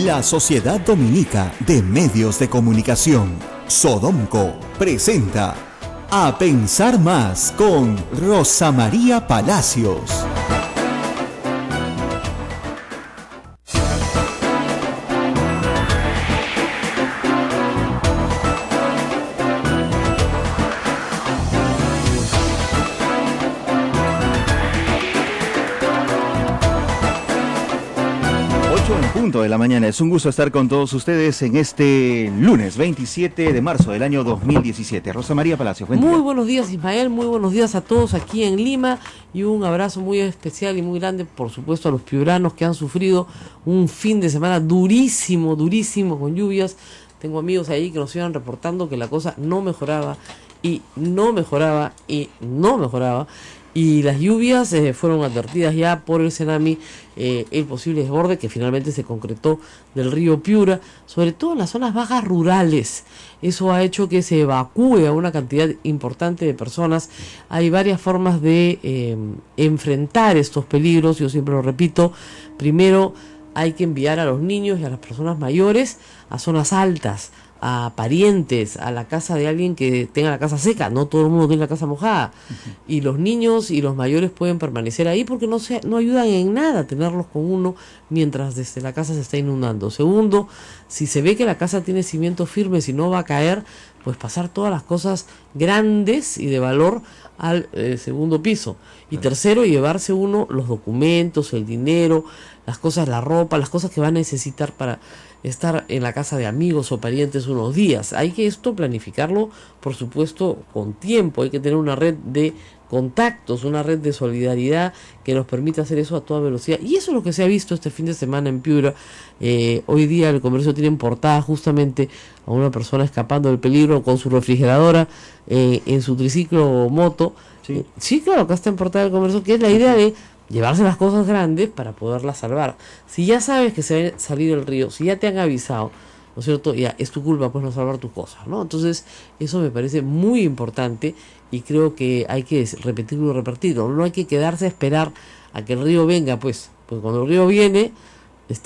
La Sociedad Dominica de Medios de Comunicación, Sodomco, presenta A Pensar Más con Rosa María Palacios. De la mañana. Es un gusto estar con todos ustedes en este lunes 27 de marzo del año 2017. Rosa María Palacio. Muy buenos días, Ismael, muy buenos días a todos aquí en Lima y un abrazo muy especial y muy grande, por supuesto, a los piuranos que han sufrido un fin de semana durísimo con lluvias. Tengo amigos ahí que nos iban reportando que la cosa no mejoraba y no mejoraba y no mejoraba. Y las lluvias fueron advertidas ya por el Senami, el posible desborde que finalmente se concretó del río Piura, sobre todo en las zonas bajas rurales. Eso ha hecho que se evacúe a una cantidad importante de personas. Hay varias formas de enfrentar estos peligros, yo siempre lo repito. Primero, hay que enviar a los niños y a las personas mayores a zonas altas, a parientes, a la casa de alguien que tenga la casa seca. No todo el mundo tiene la casa mojada. Y los niños y los mayores pueden permanecer ahí porque no ayudan en nada tenerlos con uno mientras desde la casa se está inundando. Segundo, si se ve que la casa tiene cimientos firmes y no va a caer, pues pasar todas las cosas grandes y de valor al segundo piso. Y tercero, llevarse uno los documentos, el dinero, las cosas, la ropa, las cosas que va a necesitar para estar en la casa de amigos o parientes unos días. Hay que esto planificarlo, por supuesto, con tiempo. Hay que tener una red de contactos, una red de solidaridad que nos permita hacer eso a toda velocidad. Y eso es lo que se ha visto este fin de semana en Piura. Hoy día el Comercio tiene en portada justamente a una persona escapando del peligro con su refrigeradora en su triciclo o moto. Sí, claro, acá está en portada del Comercio, que es la idea de llevarse las cosas grandes para poderlas salvar. Si ya sabes que se va a salir el río, si ya te han avisado, ¿no es cierto? Ya es tu culpa pues no salvar tus cosas, ¿no? Entonces eso me parece muy importante y creo que hay que repetirlo y repetirlo. No hay que quedarse a esperar a que el río venga, pues cuando el río viene,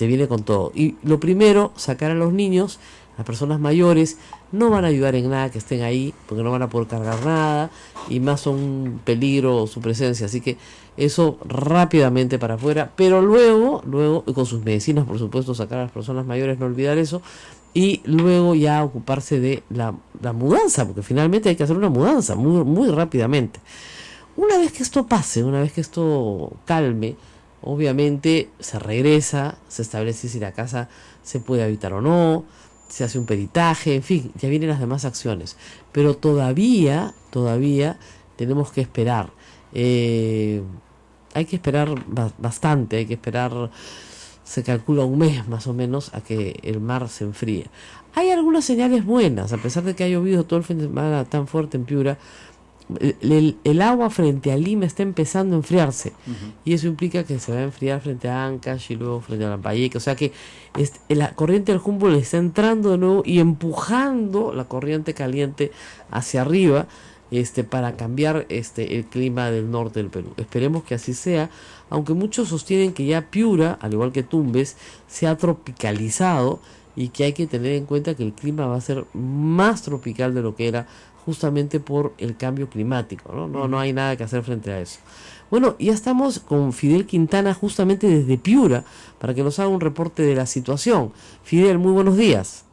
viene con todo. Y lo primero, sacar a los niños, las personas mayores. No van a ayudar en nada que estén ahí porque no van a poder cargar nada y más son un peligro su presencia, así que eso rápidamente para afuera, pero luego con sus medicinas, por supuesto, sacar a las personas mayores, no olvidar eso, y luego ya ocuparse de la mudanza, porque finalmente hay que hacer una mudanza muy rápidamente. Una vez que esto pase, una vez que esto calme, obviamente se regresa, se establece si la casa se puede habitar o no, se hace un peritaje, en fin, ya vienen las demás acciones. Pero todavía tenemos que esperar. Hay que esperar bastante, hay que esperar, se calcula un mes más o menos a que el mar se enfríe. Hay algunas señales buenas, a pesar de que ha llovido todo el fin de semana tan fuerte en Piura. El agua frente a Lima está empezando a enfriarse y eso implica que se va a enfriar frente a Ancash y luego frente a Lambayeque, o sea que la corriente del Humboldt está entrando de nuevo y empujando la corriente caliente hacia arriba para cambiar el clima del norte del Perú. Esperemos que así sea, aunque muchos sostienen que ya Piura, al igual que Tumbes, se ha tropicalizado y que hay que tener en cuenta que el clima va a ser más tropical de lo que era justamente por el cambio climático, ¿no? No hay nada que hacer frente a eso. Bueno, ya estamos con Fidel Quintana justamente desde Piura para que nos haga un reporte de la situación. Fidel, muy buenos días.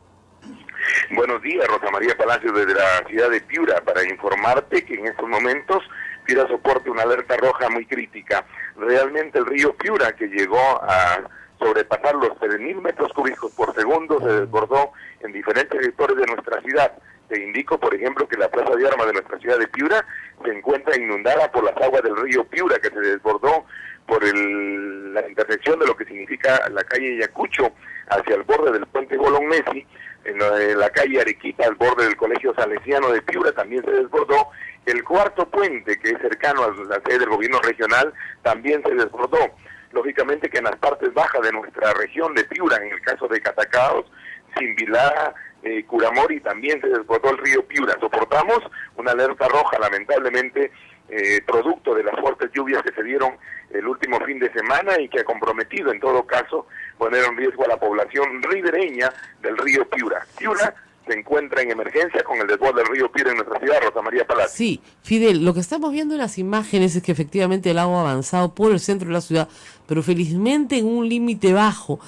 Buenos días, Rosa María Palacios, desde la ciudad de Piura, para informarte que en estos momentos Piura soporta una alerta roja muy crítica. Realmente el río Piura, que llegó a sobrepasar los 3.000 metros cúbicos por segundo, se desbordó en diferentes sectores de nuestra ciudad. Te indico, por ejemplo, que la plaza de armas de nuestra ciudad de Piura se encuentra inundada por las aguas del río Piura, que se desbordó por la intersección de lo que significa la calle Yacucho hacia el borde del puente Bolognesi. En la calle Arequipa, al borde del Colegio Salesiano de Piura, también se desbordó. El cuarto puente, que es cercano a la sede del gobierno regional, también se desbordó. Lógicamente que en las partes bajas de nuestra región de Piura, en el caso de Catacaos, Simbilá, Curamori, también se desbordó el río Piura. Soportamos una alerta roja, lamentablemente, producto de las fuertes lluvias que se dieron el último fin de semana y que ha comprometido en todo caso poner en riesgo a la población ribereña del río Piura. Piura se encuentra en emergencia con el desborde del río Piura en nuestra ciudad, Rosa María Palacio. Sí, Fidel, lo que estamos viendo en las imágenes es que efectivamente el agua ha avanzado por el centro de la ciudad, pero felizmente en un límite bajo,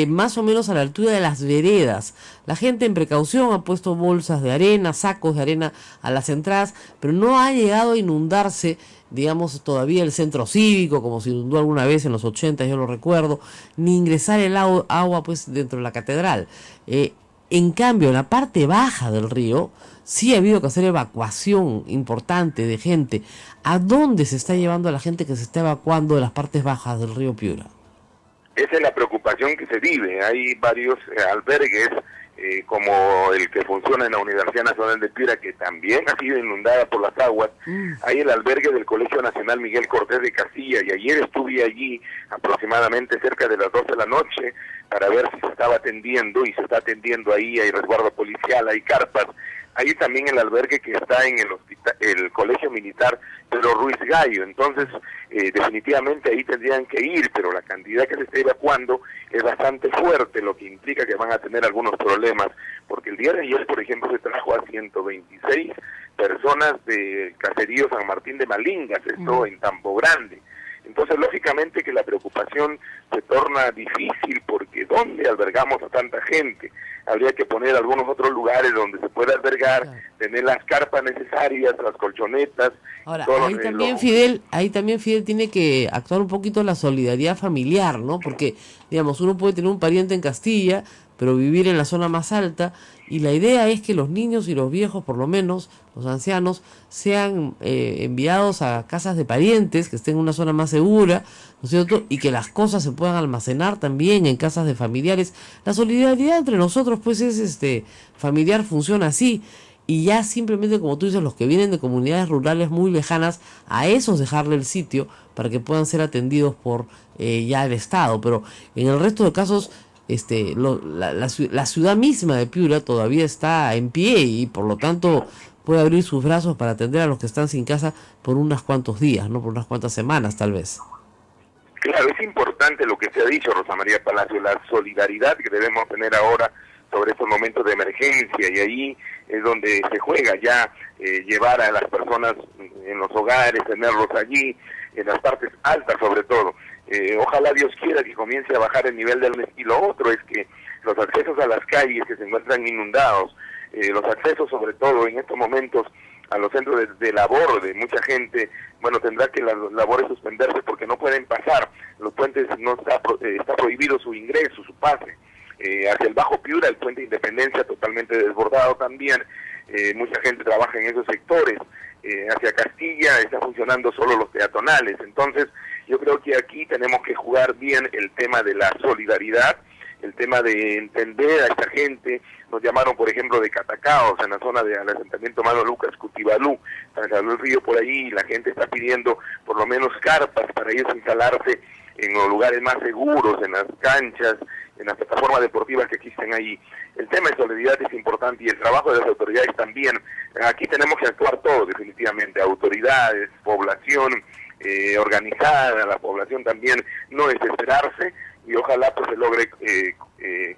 más o menos a la altura de las veredas. La gente en precaución ha puesto bolsas de arena, sacos de arena a las entradas, pero no ha llegado a inundarse, digamos, todavía el centro cívico, como se inundó alguna vez en los 80, yo lo recuerdo, ni ingresar el agua pues dentro de la catedral. En cambio, en la parte baja del río, sí ha habido que hacer evacuación importante de gente. ¿A dónde se está llevando a la gente que se está evacuando de las partes bajas del río Piura? Esa es la preocupación que se vive. Hay varios albergues, como el que funciona en la Universidad Nacional de Piura, que también ha sido inundada por las aguas. Hay el albergue del Colegio Nacional Miguel Cortés de Castilla, y ayer estuve allí aproximadamente cerca de las 12 de la noche para ver si se estaba atendiendo, y se está atendiendo ahí. Hay resguardo policial, hay carpas. Hay también el albergue que está en el Colegio Militar Pedro Ruiz Gallo. Entonces, definitivamente ahí tendrían que ir, pero la cantidad que se está evacuando es bastante fuerte, lo que implica que van a tener algunos problemas, porque el día de ayer, por ejemplo, se trajo a 126 personas de caserío San Martín de Malingas, esto en Tambo Grande. Entonces, lógicamente que la preocupación se torna difícil, porque ¿dónde albergamos a tanta gente? Habría que poner algunos otros lugares donde se pueda albergar, claro, tener las carpas necesarias, las colchonetas. Ahora, ahí también Fidel tiene que actuar un poquito la solidaridad familiar, ¿no? Porque, digamos, uno puede tener un pariente en Castilla, pero vivir en la zona más alta, y la idea es que los niños y los viejos, por lo menos los ancianos, sean enviados a casas de parientes que estén en una zona más segura, ¿no es cierto? Y que las cosas se puedan almacenar también en casas de familiares. La solidaridad entre nosotros, pues, es familiar, funciona así. Y ya simplemente, como tú dices, los que vienen de comunidades rurales muy lejanas, a esos dejarle el sitio para que puedan ser atendidos por ya el Estado. Pero en el resto de casos, la ciudad misma de Piura todavía está en pie, y por lo tanto puede abrir sus brazos para atender a los que están sin casa por unos cuantos días, no por unas cuantas semanas tal vez. Claro, es importante lo que se ha dicho, Rosa María Palacio, la solidaridad que debemos tener ahora sobre estos momentos de emergencia, y ahí es donde se juega ya llevar a las personas en los hogares, tenerlos allí, en las partes altas sobre todo. Ojalá Dios quiera que comience a bajar el nivel del mes. Y lo otro es que los accesos a las calles que se encuentran inundados, los accesos sobre todo en estos momentos a los centros de labor de mucha gente, bueno, tendrá que las labores suspenderse porque no pueden pasar. Los puentes no está prohibido su ingreso, su pase. Hacia el Bajo Piura, el puente Independencia totalmente desbordado también. Mucha gente trabaja en esos sectores. Hacia Castilla está funcionando solo los peatonales. Entonces, yo creo que aquí tenemos que jugar bien el tema de la solidaridad, el tema de entender a esta gente. Nos llamaron, por ejemplo, de Catacaos, en la zona del asentamiento Mano Lucas, Cutibalú, salió el río por ahí, y la gente está pidiendo por lo menos carpas para ellos instalarse en los lugares más seguros, en las canchas, en las plataformas deportivas que existen allí. El tema de solidaridad es importante, y el trabajo de las autoridades también. Aquí tenemos que actuar todos, definitivamente, autoridades, población organizada, la población también, no desesperarse, y ojalá pues se logre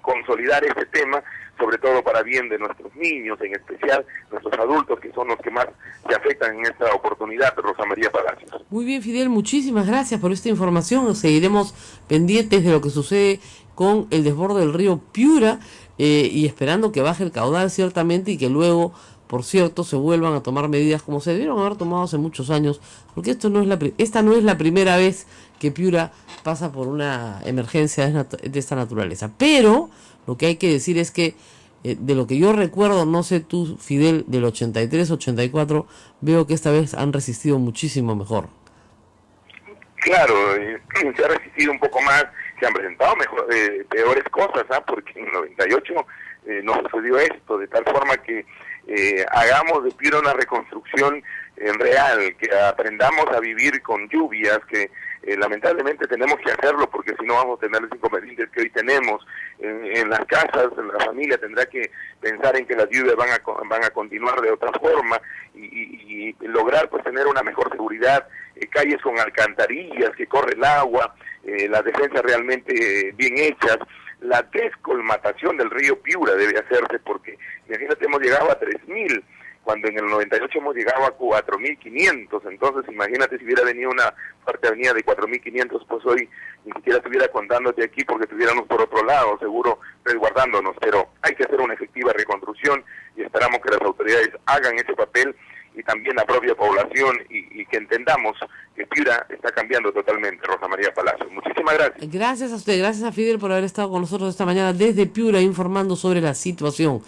consolidar este tema, sobre todo para bien de nuestros niños, en especial nuestros adultos, que son los que más se afectan en esta oportunidad, Rosa María Palacios. Muy bien, Fidel, muchísimas gracias por esta información. Seguiremos pendientes de lo que sucede con el desborde del río Piura, y esperando que baje el caudal ciertamente, y que luego, por cierto, se vuelvan a tomar medidas como se debieron haber tomado hace muchos años, porque esta no es la primera vez que Piura pasa por una emergencia de esta naturaleza. Pero lo que hay que decir es que, de lo que yo recuerdo, no sé tú, Fidel, del 83, 84, veo que esta vez han resistido muchísimo mejor. Claro, se ha resistido un poco más, se han presentado peores cosas, porque en el 98 no sucedió esto, de tal forma que hagamos de Piura una reconstrucción real, que aprendamos a vivir con lluvias, que lamentablemente tenemos que hacerlo, porque si no vamos a tener los inconvenientes que hoy tenemos. en las casas, la familia tendrá que pensar en que las lluvias van a continuar de otra forma y lograr pues tener una mejor seguridad, calles con alcantarillas, que corre el agua, las defensas realmente bien hechas. La descolmatación del río Piura debe hacerse porque, imagínate, hemos llegado a 3.000, cuando en el 98 hemos llegado a 4.500, entonces imagínate si hubiera venido una fuerte avenida de 4.500, pues hoy ni siquiera estuviera contándote aquí porque estuviéramos por otro lado, seguro resguardándonos, pero hay que hacer una efectiva reconstrucción y esperamos que las autoridades hagan ese papel y también la propia población y que entendamos que Piura está cambiando totalmente. Rosa María Palacio, muchísimas gracias. Gracias a usted, gracias a Fidel por haber estado con nosotros esta mañana desde Piura informando sobre la situación.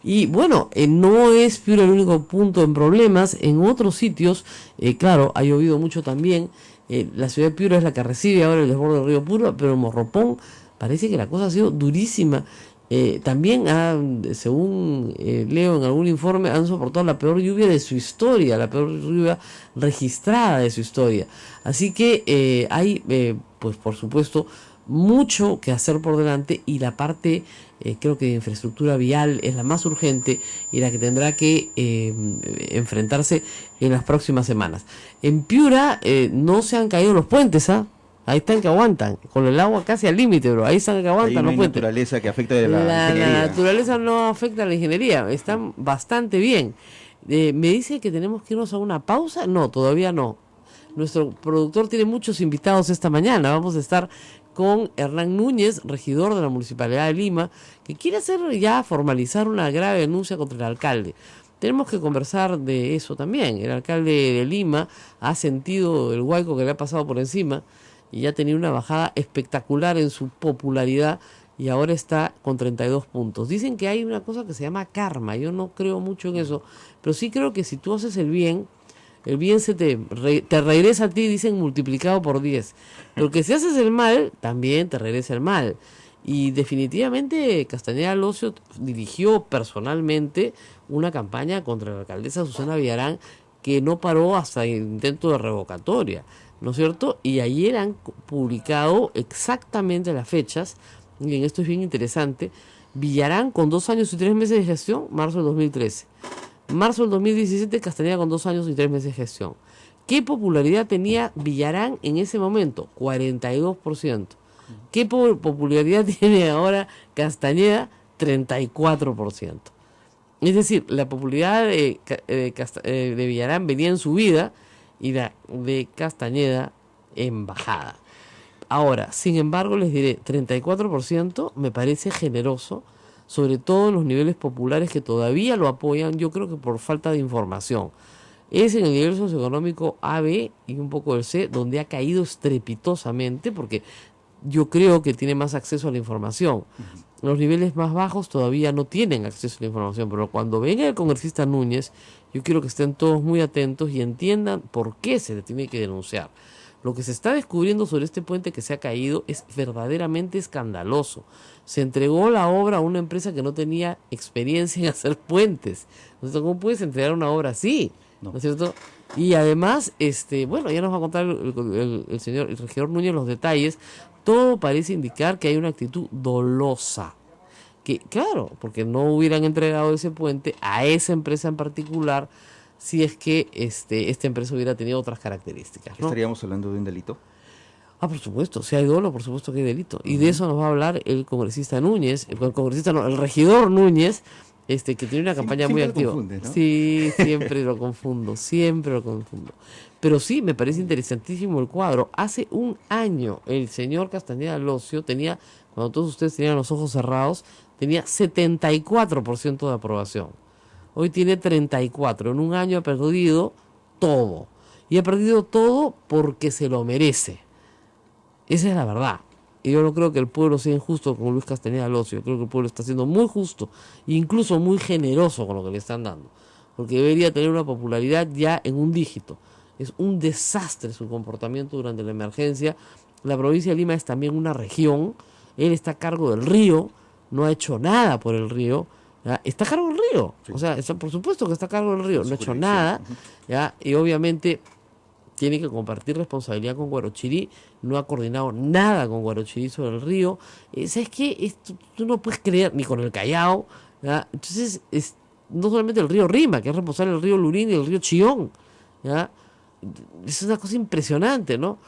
Y bueno, no es Piura el único punto en problemas, en otros sitios, claro, ha llovido mucho también, la ciudad de Piura es la que recibe ahora el desborde del río Piura, pero en Morropón parece que la cosa ha sido durísima. También, según leo en algún informe, han soportado la peor lluvia de su historia, la peor lluvia registrada de su historia. Así que hay, pues por supuesto, mucho que hacer por delante y la parte, creo que de infraestructura vial es la más urgente y la que tendrá que enfrentarse en las próximas semanas. En Piura no se han caído los puentes, ahí están que aguantan, con el agua casi al límite, bro. Ahí están que aguantan los puentes. Naturaleza que afecta de la ingeniería. La naturaleza no afecta a la ingeniería, están bastante bien. Me dice que tenemos que irnos a una pausa. No, todavía no. Nuestro productor tiene muchos invitados esta mañana. Vamos a estar con Hernán Núñez, regidor de la Municipalidad de Lima, que quiere formalizar una grave denuncia contra el alcalde. Tenemos que conversar de eso también. El alcalde de Lima ha sentido el huaico que le ha pasado por encima y ya tenía una bajada espectacular en su popularidad y ahora está con 32 puntos. Dicen que hay una cosa que se llama karma. Yo no creo mucho en eso, pero sí creo que si tú haces el bien se te regresa a ti, dicen, multiplicado por 10. Pero que si haces el mal, también te regresa el mal. Y definitivamente Castañeda Locio dirigió personalmente una campaña contra la alcaldesa Susana Villarán que no paró hasta el intento de revocatoria, ¿no es cierto? Y ayer han publicado exactamente las fechas, y en esto es bien interesante. Villarán con 2 años y 3 meses de gestión, marzo del 2013. Marzo del 2017, Castañeda con 2 años y 3 meses de gestión. ¿Qué popularidad tenía Villarán en ese momento? 42%. ¿Qué popularidad tiene ahora Castañeda? 34%. Es decir, la popularidad de Villarán venía en subida y la de Castañeda en bajada. Ahora, sin embargo, les diré, 34% me parece generoso, sobre todo en los niveles populares que todavía lo apoyan, yo creo que por falta de información. Es en el nivel socioeconómico A, B y un poco del C, donde ha caído estrepitosamente, porque yo creo que tiene más acceso a la información. Los niveles más bajos todavía no tienen acceso a la información, pero cuando venga el congresista Núñez, yo quiero que estén todos muy atentos y entiendan por qué se le tiene que denunciar. Lo que se está descubriendo sobre este puente que se ha caído es verdaderamente escandaloso. Se entregó la obra a una empresa que no tenía experiencia en hacer puentes. Entonces, ¿cómo puedes entregar una obra así? ¿No es cierto? Y además, bueno, ya nos va a contar el señor, el regidor Núñez los detalles. Todo parece indicar que hay una actitud dolosa. Que, claro, porque no hubieran entregado ese puente a esa empresa en particular si es que esta empresa hubiera tenido otras características, ¿no? ¿Estaríamos hablando de un delito? Por supuesto, si hay dolo, por supuesto que hay delito. Y de eso nos va a hablar el congresista Núñez, el regidor Núñez, que tiene una campaña muy activa. Confunde, ¿no? Sí, siempre lo confundo. Pero sí, me parece interesantísimo el cuadro. Hace un año el señor Castañeda Locio tenía, cuando todos ustedes tenían los ojos cerrados, tenía 74% de aprobación. Hoy tiene 34%. En un año ha perdido todo. Y ha perdido todo porque se lo merece. Esa es la verdad. Y yo no creo que el pueblo sea injusto con Luis Castañeda Locio. Yo creo que el pueblo está siendo muy justo e incluso muy generoso con lo que le están dando. Porque debería tener una popularidad ya en un dígito. Es un desastre su comportamiento durante la emergencia. La provincia de Lima es también una región. Él está a cargo del río. No ha hecho nada por el río. ¿Ya? Está a cargo del río. Sí. O sea, por supuesto que está a cargo del río. No ha hecho nada. ¿Ya? Y obviamente tiene que compartir responsabilidad con Guarochirí, no ha coordinado nada con Guarochirí sobre el río. ¿Sabes qué? Tú no puedes creer, ni con el Callao, ¿ya? Entonces, no solamente el río Rima, que es responsable del río Lurín y el río Chillón, ¿ya? Es una cosa impresionante, ¿no?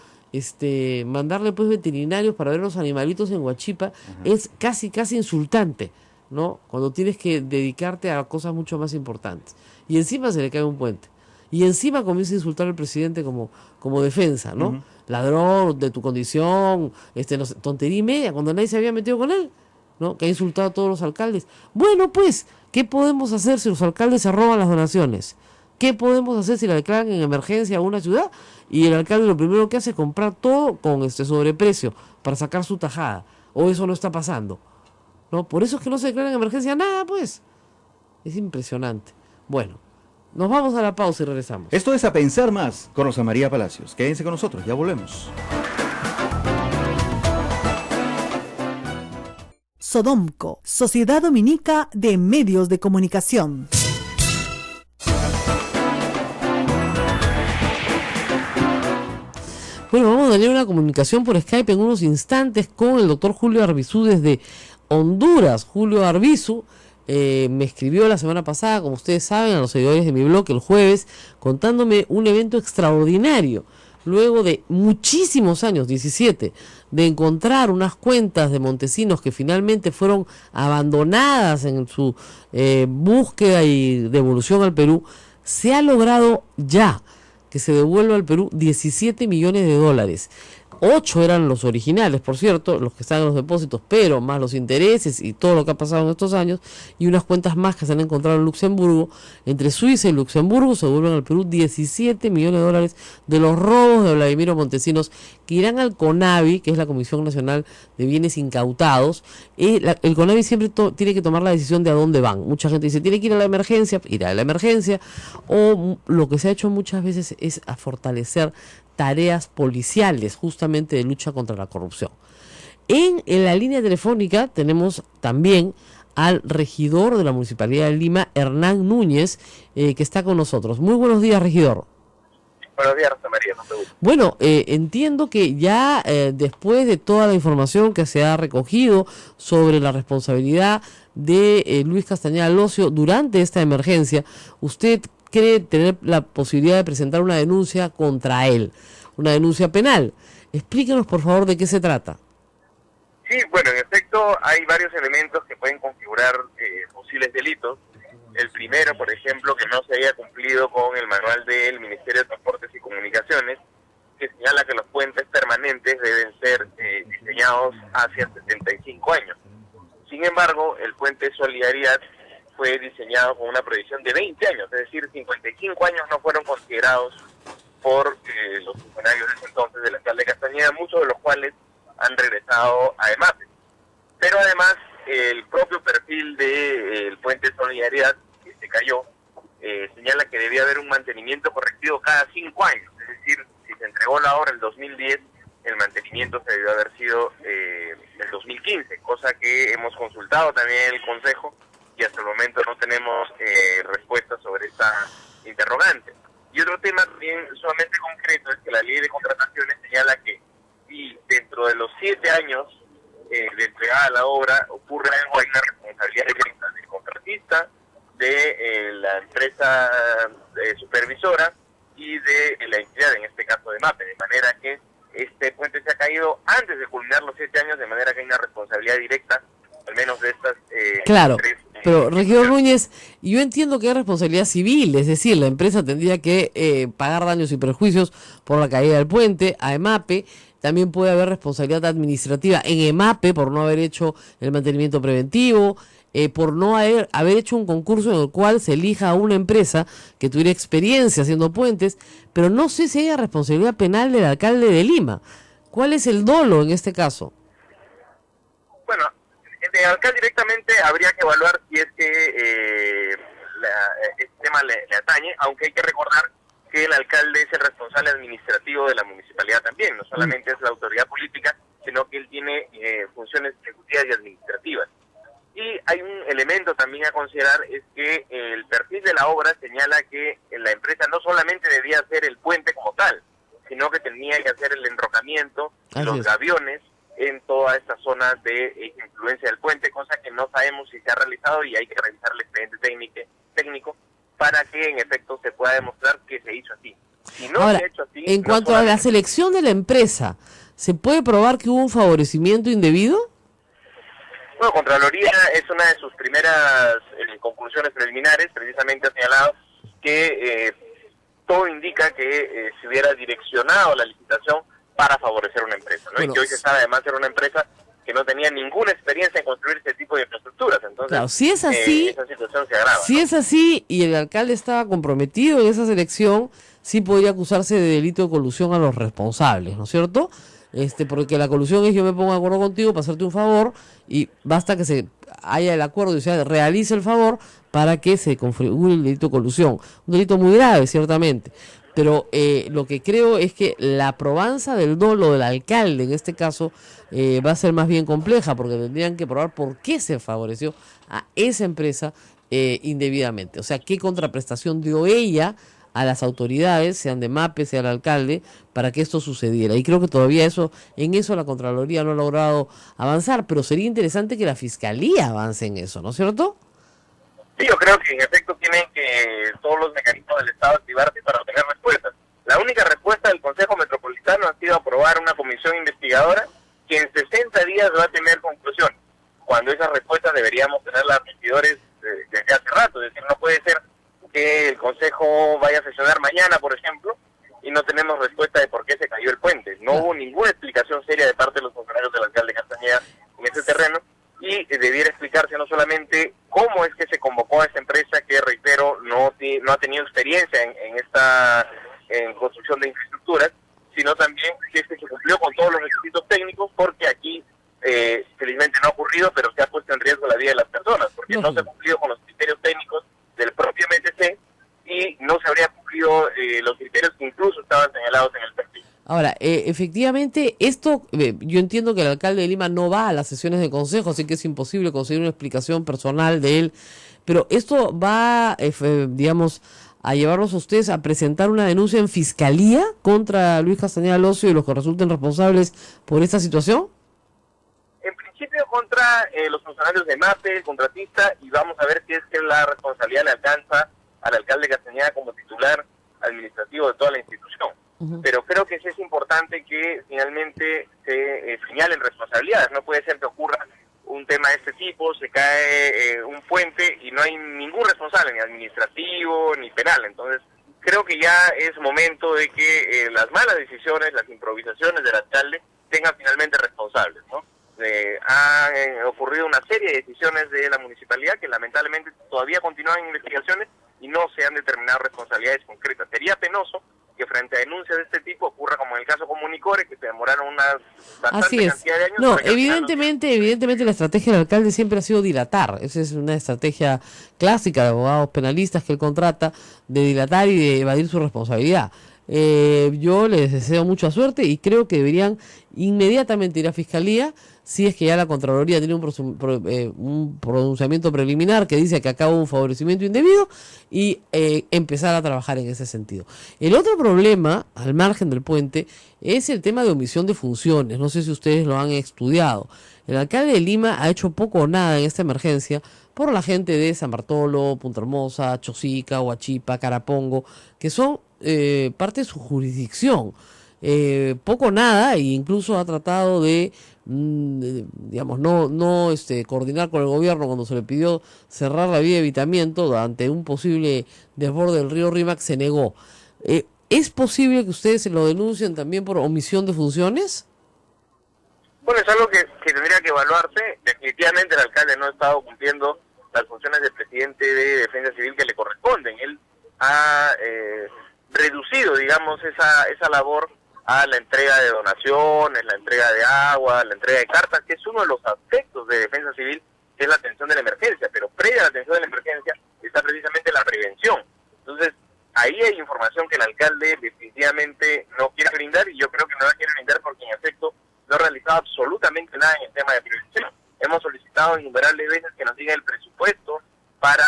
Mandarle pues veterinarios para ver los animalitos en Huachipa es casi insultante, ¿no? Cuando tienes que dedicarte a cosas mucho más importantes. Y encima se le cae un puente. Y encima comienza a insultar al presidente como defensa, ¿no? Ladrón de tu condición, no sé, tontería y media, cuando nadie se había metido con él, ¿no? Que ha insultado a todos los alcaldes. Bueno, pues, ¿qué podemos hacer si los alcaldes se roban las donaciones? ¿Qué podemos hacer si la declaran en emergencia a una ciudad y el alcalde lo primero que hace es comprar todo con sobreprecio para sacar su tajada? ¿O eso no está pasando? ¿No? Por eso es que no se declara en emergencia nada, pues. Es impresionante. Bueno, nos vamos a la pausa y regresamos. Esto es A Pensar Más con Rosa María Palacios. Quédense con nosotros, ya volvemos. Sodomco, Sociedad Dominica de Medios de Comunicación. Bueno, vamos a tener una comunicación por Skype en unos instantes con el doctor Julio Arbizu desde Honduras. Julio Arbizu me escribió la semana pasada, como ustedes saben, a los seguidores de mi blog el jueves, contándome un evento extraordinario. Luego de muchísimos años, 17, de encontrar unas cuentas de montesinos que finalmente fueron abandonadas en su búsqueda y devolución al Perú, se ha logrado ya que se devuelva al Perú 17 millones de dólares. 8 eran los originales, por cierto, los que están en los depósitos, pero más los intereses y todo lo que ha pasado en estos años, y unas cuentas más que se han encontrado en Luxemburgo. Entre Suiza y Luxemburgo se devuelven al Perú 17 millones de dólares de los robos de Vladimiro Montesinos, que irán al CONAVI, que es la Comisión Nacional de Bienes Incautados. El CONAVI siempre tiene que tomar la decisión de a dónde van. Mucha gente dice, tiene que ir a la emergencia, irá a la emergencia, o lo que se ha hecho muchas veces es a fortalecer tareas policiales, justamente de lucha contra la corrupción. En la línea telefónica tenemos también al regidor de la Municipalidad de Lima, Hernán Núñez, que está con nosotros. Muy buenos días, regidor. Buenos días, Rosa María. Bueno, entiendo que ya después de toda la información que se ha recogido sobre la responsabilidad de Luis Castañeda Locio durante esta emergencia, usted cree tener la posibilidad de presentar una denuncia contra él, una denuncia penal. Explíquenos, por favor, de qué se trata. Sí, bueno, en efecto, hay varios elementos que pueden configurar posibles delitos. El primero, por ejemplo, que no se haya cumplido con el manual del Ministerio de Transportes y Comunicaciones, que señala que los puentes permanentes deben ser diseñados hacia 75 años. Sin embargo, el puente Solidaridad fue diseñado con una proyección de 20 años, es decir, 55 años no fueron considerados por los funcionarios de ese entonces del alcalde Castañeda, muchos de los cuales han regresado a EMAPE. Pero además, el propio perfil del puente Solidaridad, que se cayó, señala que debía haber un mantenimiento correctivo cada 5 años, es decir, si se entregó la obra en el 2010, el mantenimiento se debió haber sido en el 2015, cosa que hemos consultado también en el Consejo, y hasta el momento no tenemos respuesta sobre esta interrogante. Y otro tema también sumamente concreto es que la ley de contrataciones señala que si dentro de los 7 años de entregada la obra ocurre algo, hay una responsabilidad directa del contratista, de la empresa supervisora y de la entidad, en este caso de MAPE, de manera que este puente se ha caído antes de culminar los 7 años, de manera que hay una responsabilidad directa, al menos de estas claro. tres. Pero, regidor Núñez, yo entiendo que hay responsabilidad civil, es decir, la empresa tendría que pagar daños y perjuicios por la caída del puente a EMAPE. También puede haber responsabilidad administrativa en EMAPE por no haber hecho el mantenimiento preventivo, por no haber hecho un concurso en el cual se elija a una empresa que tuviera experiencia haciendo puentes, pero no sé si hay responsabilidad penal del alcalde de Lima. ¿Cuál es el dolo en este caso? Bueno, de alcalde directamente habría que evaluar si es que este tema le atañe, aunque hay que recordar que el alcalde es el responsable administrativo de la municipalidad también, no solamente es la autoridad política, sino que él tiene funciones ejecutivas y administrativas. Y hay un elemento también a considerar, es que el perfil de la obra señala que la empresa no solamente debía hacer el puente como tal, sino que tenía que hacer el enrocamiento, Así los es. gaviones en todas estas zonas de influencia del puente, cosa que no sabemos si se ha realizado y hay que revisar el expediente técnico para que en efecto se pueda demostrar que se hizo así. Si no Ahora, se ha hecho así, en no cuanto a la solamente- selección de la empresa, ¿se puede probar que hubo un favorecimiento indebido? Bueno, Contraloría es una de sus primeras conclusiones preliminares, precisamente ha señalado que todo indica que se hubiera direccionado la licitación para favorecer una empresa, ¿no? Bueno, Y que hoy se sabe además era una empresa que no tenía ninguna experiencia en construir este tipo de infraestructuras, entonces Claro, si es así, esa situación se agrava. si es así y el alcalde estaba comprometido en esa selección, sí podría acusarse de delito de colusión a los responsables, ¿no es cierto? Porque la colusión es yo me pongo de acuerdo contigo para hacerte un favor y basta que se haya el acuerdo y se realice el favor para que se configure el delito de colusión. Un delito muy grave, ciertamente. Pero lo que creo es que la probanza del dolo del alcalde, en este caso, va a ser más bien compleja, porque tendrían que probar por qué se favoreció a esa empresa indebidamente. O sea, qué contraprestación dio ella a las autoridades, sean de MAPE, sea el alcalde, para que esto sucediera. Y creo que todavía en eso la Contraloría no ha logrado avanzar, pero sería interesante que la Fiscalía avance en eso, ¿no es cierto? Sí, yo creo que en efecto tienen que todos los mecanismos del Estado activarse para obtener respuestas. La única respuesta del Consejo Metropolitano ha sido aprobar una comisión investigadora que en 60 días va a tener conclusión, cuando esas respuestas deberíamos tenerlas regidores desde hace rato. Es decir, no puede ser que el Consejo vaya a sesionar mañana, por ejemplo, y no tenemos respuesta de por qué se cayó el puente. No hubo ninguna explicación seria de parte de los funcionarios del alcalde Castañeda en ese terreno, y debiera explicarse no solamente cómo es que se convocó a esta empresa que, reitero, no ha tenido experiencia en construcción de infraestructuras, sino también si es que se cumplió con todos los requisitos técnicos, porque aquí felizmente no ha ocurrido, pero se ha puesto en riesgo la vida de las personas, porque no se ha cumplido con los criterios técnicos del propio MTC y no se habría cumplido los criterios que incluso estaban señalados en el perfil. Ahora, efectivamente, yo entiendo que el alcalde de Lima no va a las sesiones de consejo, así que es imposible conseguir una explicación personal de él, pero esto va, digamos, a llevarlos a ustedes a presentar una denuncia en fiscalía contra Luis Castañeda Locio y los que resulten responsables por esta situación. En principio contra los funcionarios de MAPE, el contratista, y vamos a ver si es que la responsabilidad le alcanza al alcalde Castañeda como titular administrativo de toda la institución. Pero creo que sí es importante que finalmente se señalen responsabilidades. No puede ser que ocurra un tema de este tipo, se cae un puente y no hay ningún responsable, ni administrativo ni penal. Entonces creo que ya es momento de que las malas decisiones, las improvisaciones del alcalde tengan finalmente responsables, ¿no? Han ocurrido una serie de decisiones de la municipalidad que lamentablemente todavía continúan en investigaciones y no se han determinado responsabilidades concretas. Sería penoso que frente a denuncias de este tipo ocurra como en el caso Comunicore, que se demoraron una bastante cantidad de años. No, evidentemente la estrategia del alcalde siempre ha sido dilatar. Esa es una estrategia clásica de abogados penalistas que él contrata, de dilatar y de evadir su responsabilidad. Yo les deseo mucha suerte y creo que deberían inmediatamente ir a Fiscalía si es que ya la Contraloría tiene un pronunciamiento preliminar que dice que acá hubo un favorecimiento indebido y empezar a trabajar en ese sentido. El otro problema, al margen del puente, es el tema de omisión de funciones. No sé si ustedes lo han estudiado. El alcalde de Lima ha hecho poco o nada en esta emergencia por la gente de San Bartolo, Punta Hermosa, Chosica, Huachipa, Carapongo, que son parte de su jurisdicción. Poco o nada, e incluso ha tratado de digamos, no coordinar con el gobierno cuando se le pidió cerrar la vía de evitamiento ante un posible desborde del río Rímac, se negó. ¿Es posible que ustedes se lo denuncien también por omisión de funciones? Bueno, es algo que tendría que evaluarse. Definitivamente el alcalde no ha estado cumpliendo las funciones del presidente de Defensa Civil que le corresponden. Él ha reducido, digamos, esa labor a la entrega de donaciones, la entrega de agua, la entrega de cartas, que es uno de los aspectos de Defensa Civil, que es la atención de la emergencia. Pero previa a la atención de la emergencia está precisamente la prevención. Entonces, ahí hay información que el alcalde definitivamente no quiere brindar, y yo creo que no la quiere brindar porque en efecto no ha realizado absolutamente nada en el tema de prevención. Hemos solicitado innumerables veces que nos diga el presupuesto para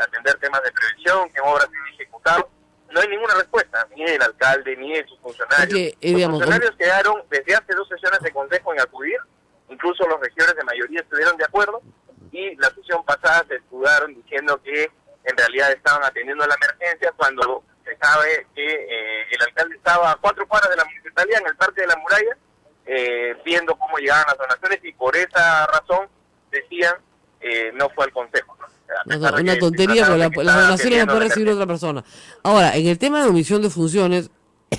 atender temas de prevención, qué obras se han ejecutado. No hay ninguna respuesta, ni del alcalde, ni de sus funcionarios. Porque, los funcionarios quedaron desde hace 2 sesiones de consejo en acudir, incluso los regidores de mayoría estuvieron de acuerdo, y la sesión pasada se escudaron diciendo que en realidad estaban atendiendo a la emergencia cuando se sabe que el alcalde estaba a 4 cuadras de la municipalidad en el Parque de la Muralla, viendo cómo llegaban las donaciones, y por esa razón decían no fue al consejo, ¿no? Una tontería, pero las donaciones las puede recibir otra persona. Ahora, en el tema de omisión de funciones,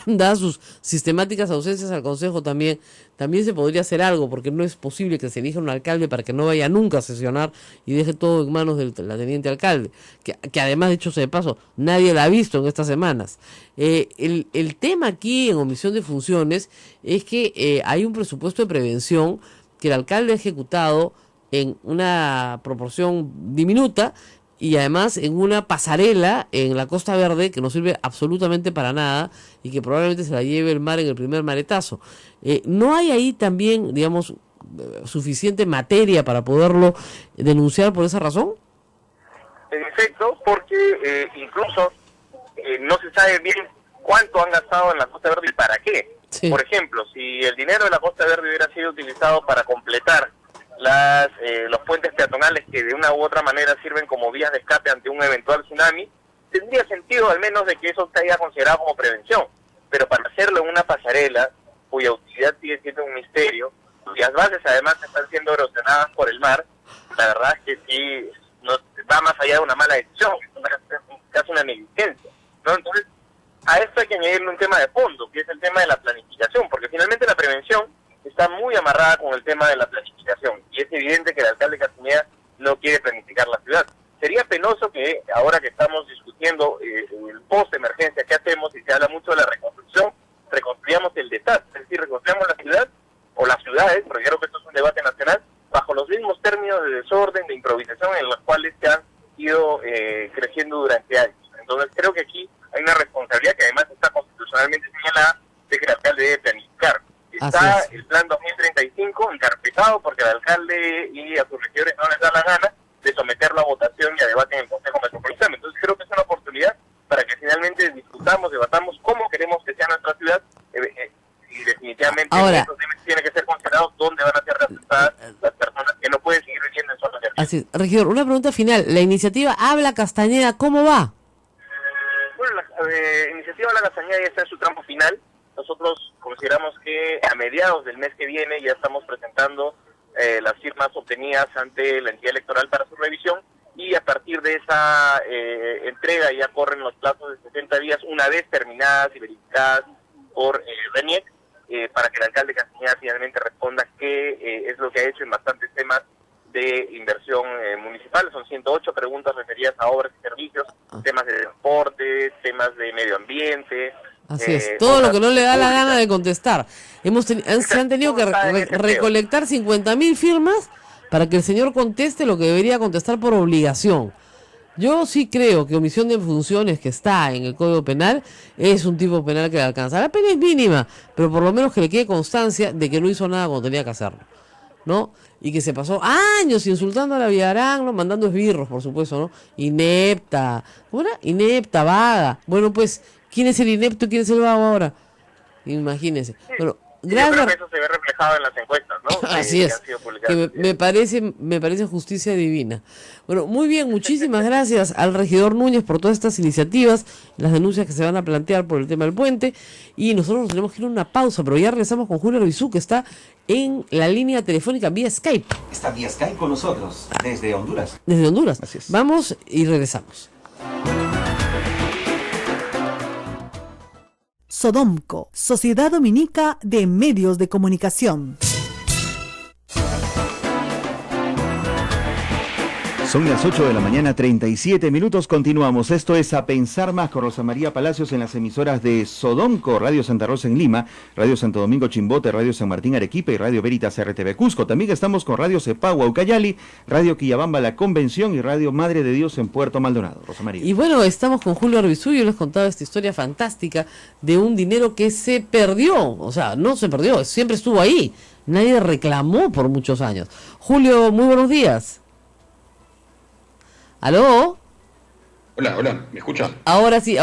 dadas sus sistemáticas ausencias al consejo, también se podría hacer algo, porque no es posible que se elija un alcalde para que no vaya nunca a sesionar y deje todo en manos del teniente alcalde, que además, de hecho, de paso, nadie la ha visto en estas semanas. El tema aquí en omisión de funciones es que hay un presupuesto de prevención que el alcalde ha ejecutado en una proporción diminuta, y además en una pasarela en la Costa Verde que no sirve absolutamente para nada y que probablemente se la lleve el mar en el primer maretazo. ¿No hay ahí también, digamos, suficiente materia para poderlo denunciar por esa razón? En efecto, porque incluso no se sabe bien cuánto han gastado en la Costa Verde y para qué. Sí. Por ejemplo, si el dinero de la Costa Verde hubiera sido utilizado para completar los puentes peatonales que de una u otra manera sirven como vías de escape ante un eventual tsunami, tendría sentido al menos de que eso se haya considerado como prevención. Pero para hacerlo en una pasarela cuya utilidad sigue siendo un misterio, cuyas bases además están siendo erosionadas por el mar, la verdad es que sí no, va más allá de una mala decisión, es casi una negligencia, ¿no? Entonces, a esto hay que añadirle un tema de fondo, que es el tema de la planificación, porque finalmente la prevención está muy amarrada con el tema de la planificación, y es evidente que el alcalde Castañeda no quiere planificar la ciudad. Sería penoso que ahora que estamos discutiendo el post-emergencia, ¿qué hacemos? Y se habla mucho de la reconstrucción, reconstruyamos el desastre, es decir, reconstruyamos la ciudad o las ciudades, porque creo que esto es un debate nacional, bajo los mismos términos de desorden, de improvisación en los cuales se han ido creciendo durante años. Entonces creo que aquí hay una responsabilidad que además está constitucionalmente señalada de que el alcalde debe planificar. Está el plan 2035 encarpetado porque al alcalde y a sus regidores no les da la gana de someterlo a votación y a debate en el Consejo Metropolitano. Entonces creo que es una oportunidad para que finalmente discutamos, debatamos cómo queremos que sea nuestra ciudad y definitivamente ahora, eso tiene que ser considerado dónde van a ser representadas las personas que no pueden seguir viviendo en zonas de riesgo. Así es. Regidor, una pregunta final. La iniciativa Habla Castañeda, ¿cómo va? Bueno, la iniciativa Habla Castañeda ya está en su tramo final. Nosotros consideramos que a mediados del mes que viene ya estamos presentando las firmas obtenidas ante la entidad electoral para su revisión, y a partir de esa entrega ya corren los plazos de 60 días una vez terminadas y verificadas por RENIEC, para que el alcalde Castañeda finalmente responda qué es lo que ha hecho en bastantes temas de inversión municipal. Son 108 preguntas referidas a obras y servicios, temas de transporte, temas de medio ambiente. Así es, todo lo que no le da la gana de contestar. Se han tenido que recolectar 50.000 firmas para que el señor conteste lo que debería contestar por obligación. Yo sí creo que omisión de funciones, que está en el Código Penal, es un tipo penal que le alcanza. La pena es mínima, pero por lo menos que le quede constancia de que no hizo nada cuando tenía que hacerlo, ¿no? Y que se pasó años insultando a la Villarán, ¿no? Mandando esbirros, por supuesto, ¿no? Inepta, ¿cómo era? Inepta, vaga. Bueno, pues, ¿quién es el inepto y quién es el vago ahora? Imagínense. Sí. Bueno, gracias. Yo creo que eso se ve reflejado en las encuestas, ¿no? Así es, que me parece justicia divina. Bueno, muy bien, muchísimas gracias al regidor Núñez por todas estas iniciativas, las denuncias que se van a plantear por el tema del puente, y nosotros nos tenemos que ir a una pausa, pero ya regresamos con Julio Arbizú, que está en la línea telefónica vía Skype. Está vía Skype con nosotros, desde Honduras. Desde Honduras. Así es. Vamos y regresamos. Sodomco, Sociedad Dominica de Medios de Comunicación. Son las 8 de la mañana, 37 minutos. Continuamos. Esto es A Pensar Más con Rosa María Palacios en las emisoras de Sodomco, Radio Santa Rosa en Lima, Radio Santo Domingo Chimbote, Radio San Martín Arequipa y Radio Veritas RTV Cusco. También estamos con Radio Cepagua Ucayali, Radio Quillabamba La Convención y Radio Madre de Dios en Puerto Maldonado. Rosa María. Y bueno, estamos con Julio Arbizú. Yo les contaba esta historia fantástica de un dinero que se perdió. O sea, no se perdió, siempre estuvo ahí. Nadie reclamó por muchos años. Julio, muy buenos días. ¿Aló? Hola, ¿me escucha? Ahora sí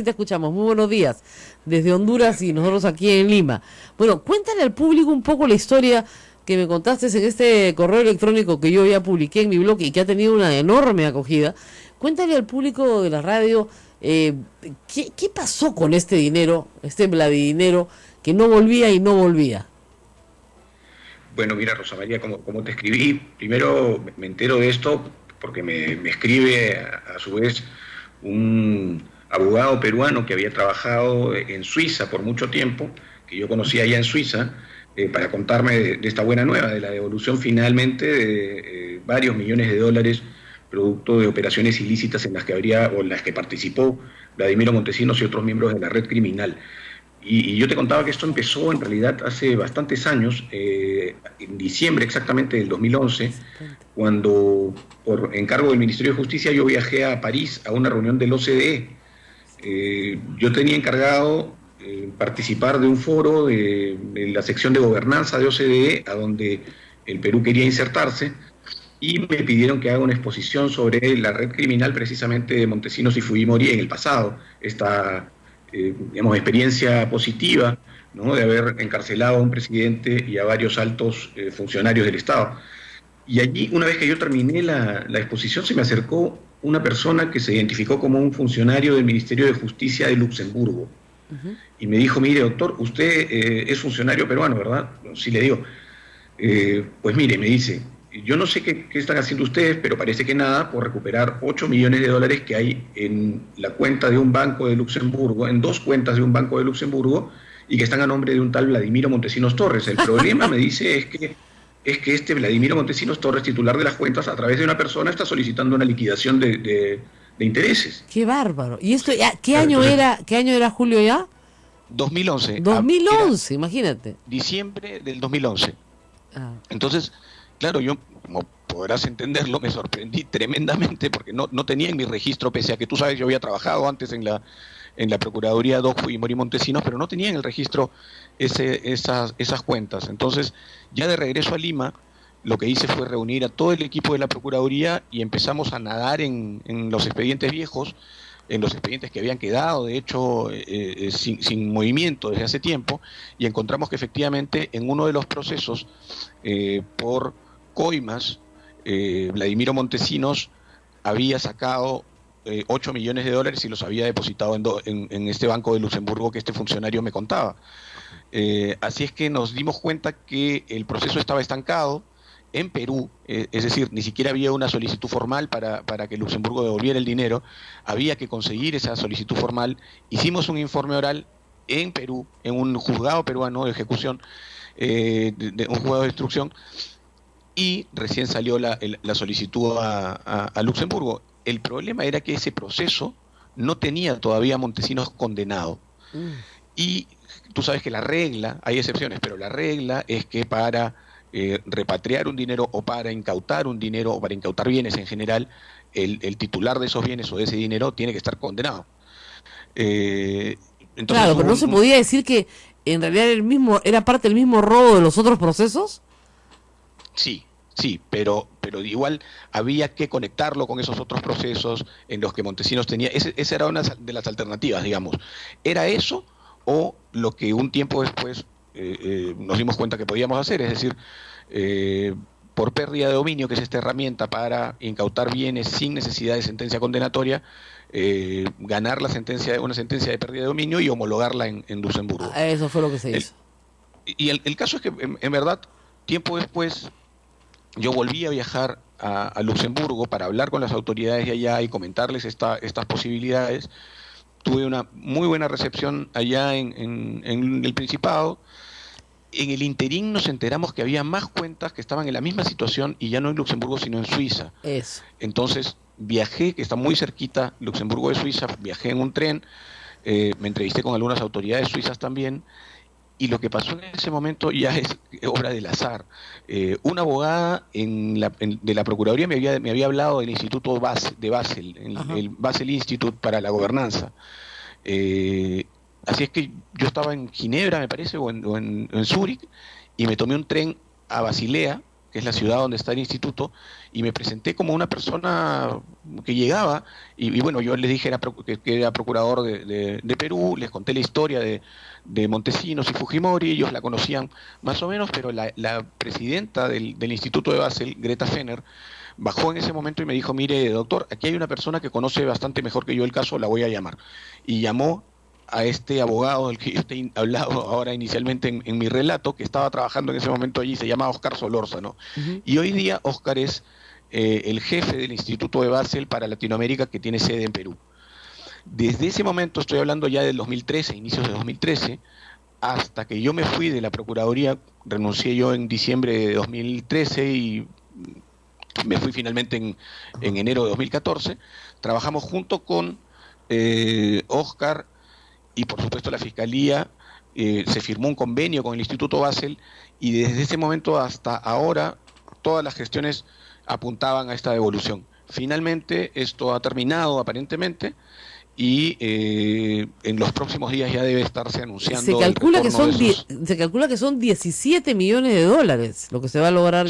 te escuchamos. Muy buenos días. Desde Honduras y nosotros aquí en Lima. Bueno, cuéntale al público un poco la historia que me contaste en este correo electrónico que yo ya publiqué en mi blog y que ha tenido una enorme acogida. Cuéntale al público de la radio ¿qué pasó con este dinero, este Vladidinero, que no volvía y no volvía. Bueno, mira, Rosa María, como te escribí, primero me entero de esto porque me escribe a su vez un abogado peruano que había trabajado en Suiza por mucho tiempo, que yo conocía allá en Suiza, para contarme de esta buena nueva, de la devolución finalmente de varios millones de dólares producto de operaciones ilícitas en las que en las que participó Vladimiro Montesinos y otros miembros de la red criminal. Y yo te contaba que esto empezó en realidad hace bastantes años, en diciembre exactamente del 2011, cuando por encargo del Ministerio de Justicia yo viajé a París a una reunión del OCDE. Yo tenía encargado participar de un foro de la sección de gobernanza de OCDE, a donde el Perú quería insertarse, y me pidieron que haga una exposición sobre la red criminal precisamente de Montesinos y Fujimori en el pasado, esta experiencia positiva, ¿no?, de haber encarcelado a un presidente y a varios altos funcionarios del Estado. Y allí, una vez que yo terminé la exposición, se me acercó una persona que se identificó como un funcionario del Ministerio de Justicia de Luxemburgo. Y me dijo: mire, doctor, usted es funcionario peruano, ¿verdad? Sí, le digo. Pues mire, me dice, yo no sé qué están haciendo ustedes, pero parece que nada por recuperar 8 millones de dólares que hay en la cuenta de un banco de Luxemburgo, en 2 cuentas de un banco de Luxemburgo, y que están a nombre de un tal Vladimiro Montesinos Torres. El problema, me dice, es que este Vladimiro Montesinos Torres, titular de las cuentas, a través de una persona, está solicitando una liquidación de intereses. ¡Qué bárbaro! ¿Y esto ya, qué año era, Julio, ya? 2011. 2011, imagínate. Diciembre del 2011. Ah. Entonces, claro, yo, como podrás entenderlo, me sorprendí tremendamente porque no tenía en mi registro, pese a que tú sabes, yo había trabajado antes en la Procuraduría Doc Fujimori Montesinos, pero no tenía en el registro esas cuentas. Entonces, ya de regreso a Lima, lo que hice fue reunir a todo el equipo de la Procuraduría y empezamos a nadar en los expedientes viejos, en los expedientes que habían quedado, de hecho, sin movimiento desde hace tiempo, y encontramos que efectivamente en uno de los procesos por coimas, Vladimiro Montesinos había sacado 8 millones de dólares y los había depositado en este banco de Luxemburgo que este funcionario me contaba. Así es que nos dimos cuenta que el proceso estaba estancado en Perú, es decir, ni siquiera había una solicitud formal para que Luxemburgo devolviera el dinero, había que conseguir esa solicitud formal. Hicimos un informe oral en Perú, en un juzgado peruano de ejecución, un juzgado de instrucción, y recién salió la solicitud a Luxemburgo. El problema era que ese proceso no tenía todavía a Montesinos condenado. Y tú sabes que la regla, hay excepciones, pero la regla es que para repatriar un dinero o para incautar un dinero o para incautar bienes en general, el titular de esos bienes o de ese dinero tiene que estar condenado. Entonces, claro, pero ¿no se podía decir que en realidad era parte del mismo robo de los otros procesos? Sí, pero igual había que conectarlo con esos otros procesos en los que Montesinos tenía. Esa era una de las alternativas, digamos. ¿Era eso o lo que un tiempo después nos dimos cuenta que podíamos hacer? Es decir, por pérdida de dominio, que es esta herramienta para incautar bienes sin necesidad de sentencia condenatoria, ganar una sentencia de pérdida de dominio y homologarla en Luxemburgo. Eso fue lo que se hizo. Y el caso es que, en verdad, tiempo después, yo volví a viajar a Luxemburgo para hablar con las autoridades de allá y comentarles estas posibilidades. Tuve una muy buena recepción allá en el Principado. En el interín nos enteramos que había más cuentas que estaban en la misma situación, y ya no en Luxemburgo, sino en Suiza. Eso. Entonces viajé, que está muy cerquita, Luxemburgo de Suiza, viajé en un tren, me entrevisté con algunas autoridades suizas también, y lo que pasó en ese momento ya es obra del azar. Una abogada de la Procuraduría me había hablado del Instituto de Basel, el Basel Institute para la Gobernanza. Así es que yo estaba en Ginebra, me parece, o en Zúrich, y me tomé un tren a Basilea que es la ciudad donde está el instituto, y me presenté como una persona que llegaba, y bueno, yo les dije que era procurador de Perú, les conté la historia de Montesinos y Fujimori, ellos la conocían más o menos, pero la presidenta del Instituto de Basel, Greta Fenner, bajó en ese momento y me dijo, mire, doctor, aquí hay una persona que conoce bastante mejor que yo el caso, la voy a llamar. Y llamó a este abogado del que yo te he hablado ahora inicialmente en mi relato, que estaba trabajando en ese momento allí, se llama Óscar Solórzano. Y hoy día Óscar es el jefe del Instituto de Basel para Latinoamérica, que tiene sede en Perú. Desde ese momento, estoy hablando ya del 2013, inicios de 2013, hasta que yo me fui de la Procuraduría, renuncié yo en diciembre de 2013 y me fui finalmente en enero de 2014, trabajamos junto con Óscar y por supuesto la Fiscalía, se firmó un convenio con el Instituto Basel y desde ese momento hasta ahora todas las gestiones apuntaban a esta devolución. Finalmente esto ha terminado aparentemente y en los próximos días ya debe estarse anunciando. Se calcula que son 17 millones de dólares lo que se va a lograr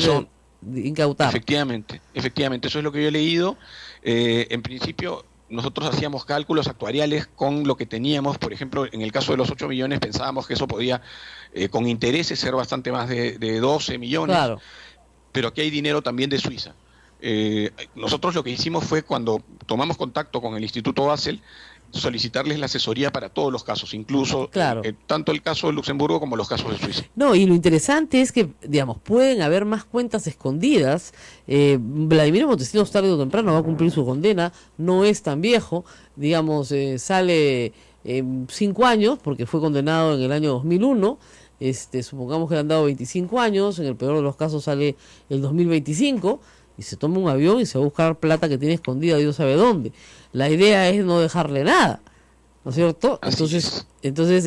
incautar. Efectivamente, eso es lo que yo he leído. En principio nosotros hacíamos cálculos actuariales con lo que teníamos, por ejemplo, en el caso de los 8 millones pensábamos que eso podía, con intereses, ser bastante más de 12 millones, claro. Pero aquí hay dinero también de Suiza. Nosotros lo que hicimos fue, cuando tomamos contacto con el Instituto Basel, solicitarles la asesoría para todos los casos, incluso claro. Tanto el caso de Luxemburgo como los casos de Suiza. No, y lo interesante es que, digamos, pueden haber más cuentas escondidas. Vladimiro Montesinos tarde o temprano va a cumplir su condena, no es tan viejo, digamos, sale 5 años, porque fue condenado en el año 2001, supongamos que le han dado 25 años, en el peor de los casos sale el 2025, y se toma un avión y se va a buscar plata que tiene escondida Dios sabe dónde. La idea es no dejarle nada, ¿no es cierto? Entonces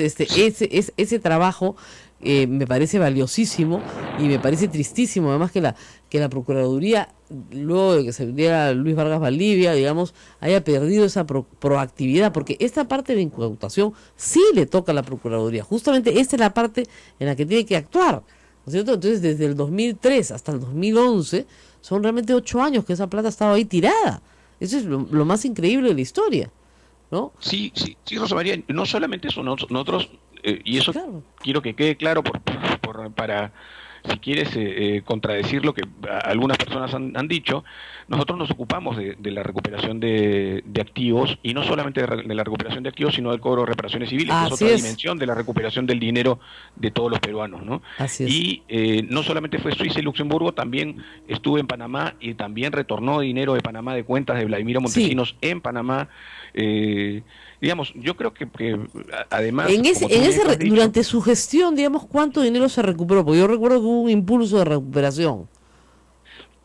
ese trabajo me parece valiosísimo y me parece tristísimo, además que la Procuraduría, luego de que se diera Luis Vargas Valdivia, digamos, haya perdido esa proactividad, porque esta parte de incautación sí le toca a la Procuraduría, justamente esta es la parte en la que tiene que actuar, ¿no es cierto? Entonces desde el 2003 hasta el 2011 son realmente 8 años que esa plata estaba ahí tirada. Eso es lo más increíble de la historia, ¿no? Sí, Rosa María, no solamente eso, nosotros, y eso claro. Quiero que quede claro para, si quieres, contradecir lo que algunas personas han dicho, nosotros nos ocupamos de la recuperación de activos, y no solamente de la recuperación de activos, sino del cobro de reparaciones civiles, que es otra dimensión de la recuperación del dinero de todos los peruanos, ¿no? Así es. Y no solamente fue Suiza y Luxemburgo, también estuve en Panamá y también retornó dinero de Panamá, de cuentas de Vladimiro Montesinos en Panamá. Digamos, yo creo que además... Durante su gestión, digamos, ¿cuánto dinero se recuperó? Porque yo recuerdo que hubo un impulso de recuperación.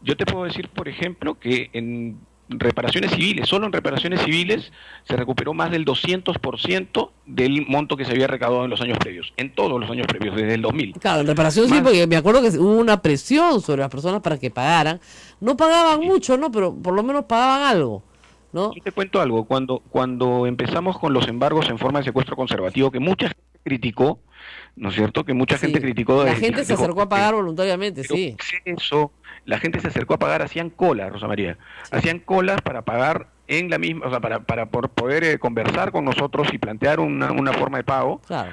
Yo te puedo decir, por ejemplo, que en reparaciones civiles, solo en reparaciones civiles, se recuperó más del 200% del monto que se había recaudado en los años previos, en todos los años previos, desde el 2000. Claro, en reparación sí, porque me acuerdo que hubo una presión sobre las personas para que pagaran. No pagaban mucho, ¿no? Pero por lo menos pagaban algo, ¿no? Yo te cuento algo, cuando empezamos con los embargos en forma de secuestro conservativo, que mucha gente criticó, ¿no es cierto? Que mucha gente criticó. La gente se acercó a pagar voluntariamente, sí. Eso, la gente se acercó a pagar, hacían cola, Rosa María. Sí. Hacían colas para pagar en la misma, o sea, para poder conversar con nosotros y plantear una forma de pago. Claro.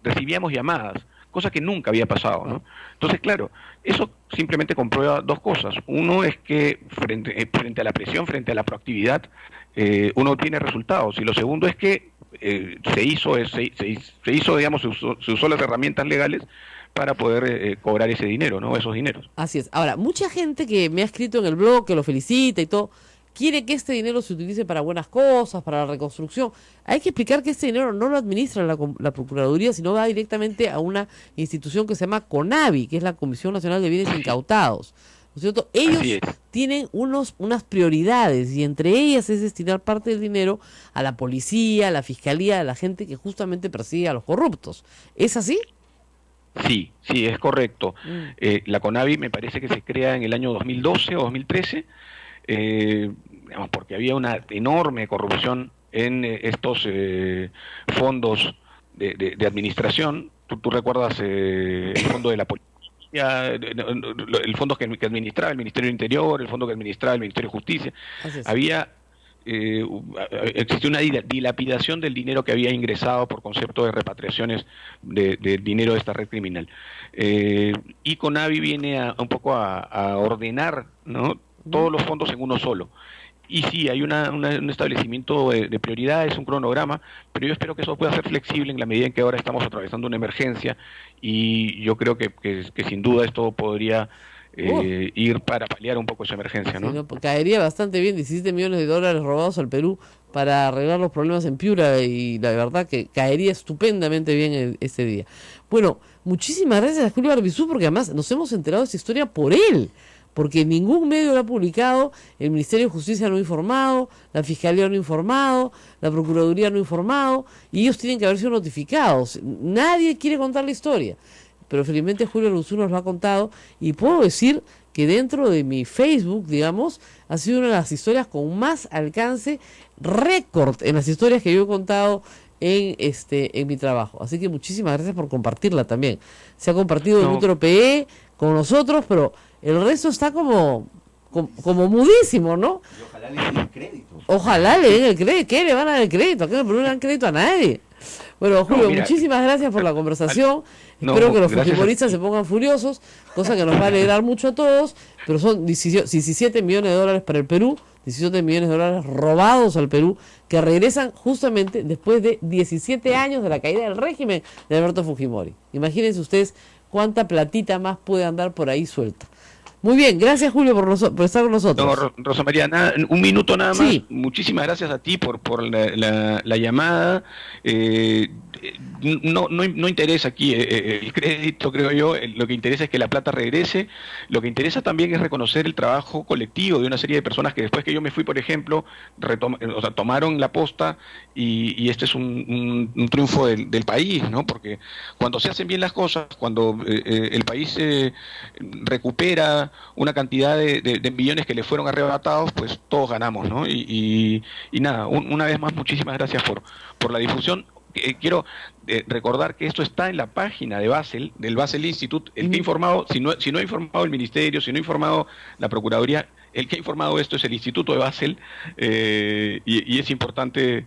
Recibíamos llamadas, cosa que nunca había pasado, ¿no? Entonces, claro, eso simplemente comprueba dos cosas. Uno es que frente a la presión, frente a la proactividad, uno tiene resultados. Y lo segundo es que se hizo, digamos, se usó las herramientas legales para poder cobrar ese dinero, ¿no? Esos dineros. Así es. Ahora, mucha gente que me ha escrito en el blog, que lo felicita y todo, quiere que este dinero se utilice para buenas cosas, para la reconstrucción. Hay que explicar que este dinero no lo administra la Procuraduría, sino va directamente a una institución que se llama CONAVI, que es la Comisión Nacional de Bienes Incautados, ¿no es cierto? Ellos tienen unas prioridades, y entre ellas es destinar parte del dinero a la policía, a la fiscalía, a la gente que justamente persigue a los corruptos. ¿Es así? Sí, es correcto. La CONAVI me parece que se crea en el año 2012 o 2013, digamos, porque había una enorme corrupción en estos fondos de administración. ¿Tú recuerdas el fondo de la policía? tecnología, el fondo que administraba el Ministerio del Interior, el fondo que administraba el Ministerio de Justicia. Había existió una dilapidación del dinero que había ingresado por concepto de repatriaciones de dinero de esta red criminal. Y CONAVI viene un poco a ordenar, ¿no?, todos los fondos en uno solo. Y sí, hay un establecimiento de prioridades, un cronograma, pero yo espero que eso pueda ser flexible en la medida en que ahora estamos atravesando una emergencia, y yo creo que sin duda esto podría ir para paliar un poco esa emergencia, ¿no? Sí, no, caería bastante bien 17 millones de dólares robados al Perú para arreglar los problemas en Piura, y la verdad que caería estupendamente bien ese día. Bueno, muchísimas gracias a Julio Arbizu, porque además nos hemos enterado de esta historia por él, porque ningún medio lo ha publicado, el Ministerio de Justicia no ha informado, la Fiscalía no ha informado, la Procuraduría no ha informado, y ellos tienen que haber sido notificados. Nadie quiere contar la historia, pero felizmente Julio Arbizu nos lo ha contado, y puedo decir que dentro de mi Facebook, digamos, ha sido una de las historias con más alcance, récord en las historias que yo he contado en mi trabajo. Así que muchísimas gracias por compartirla también. Se ha compartido en Utro PE con nosotros, pero el resto está como mudísimo, ¿no? Y ojalá le den el crédito. Ojalá le den el crédito. ¿Qué le van a dar el crédito? Acá no le dan crédito a nadie. Bueno, Julio, muchísimas gracias por la conversación. Espero que los fujimoristas se pongan furiosos, cosa que nos va a alegrar mucho a todos, pero son 17 millones de dólares para el Perú, 17 millones de dólares robados al Perú, que regresan justamente después de 17 años de la caída del régimen de Alberto Fujimori. Imagínense ustedes cuánta platita más puede andar por ahí suelta. Muy bien, gracias Julio por estar con nosotros. No, Rosa María, un minuto nada más. Sí. Muchísimas gracias a ti por la llamada. No interesa aquí el crédito, creo yo. Lo que interesa es que la plata regrese. Lo que interesa también es reconocer el trabajo colectivo de una serie de personas que después que yo me fui, por ejemplo, tomaron la posta, y este es un triunfo del país, ¿no? Porque cuando se hacen bien las cosas, cuando el país recupera una cantidad de millones que le fueron arrebatados, pues todos ganamos, ¿no? Y nada, una vez más, muchísimas gracias por la difusión. Quiero recordar que esto está en la página de Basel, del Basel Institute. El que ha informado, si no ha informado el Ministerio, si no ha informado la Procuraduría, el que ha informado esto es el Instituto de Basel, y es importante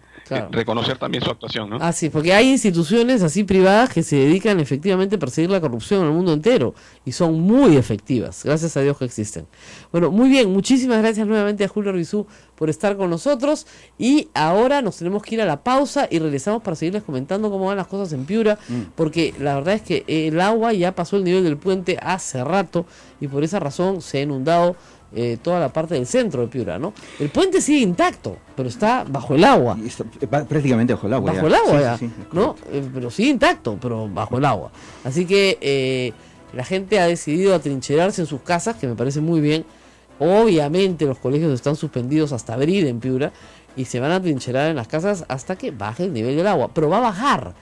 reconocer también su actuación, ¿no? Ah, sí, porque hay instituciones así privadas que se dedican efectivamente a perseguir la corrupción en el mundo entero, y son muy efectivas, gracias a Dios que existen. Bueno, muy bien, muchísimas gracias nuevamente a Julio Arbizu por estar con nosotros, y ahora nos tenemos que ir a la pausa y regresamos para seguirles comentando cómo van las cosas en Piura, porque la verdad es que el agua ya pasó el nivel del puente hace rato, y por esa razón se ha inundado toda la parte del centro de Piura, ¿no? El puente sigue intacto, pero está bajo el agua. Y está prácticamente bajo el agua. Bajo el agua ya, ¿no? Pero sigue intacto, pero bajo el agua. Así que la gente ha decidido atrincherarse en sus casas, que me parece muy bien. Obviamente los colegios están suspendidos hasta abril en Piura, y se van a atrincherar en las casas hasta que baje el nivel del agua. Pero va a bajar.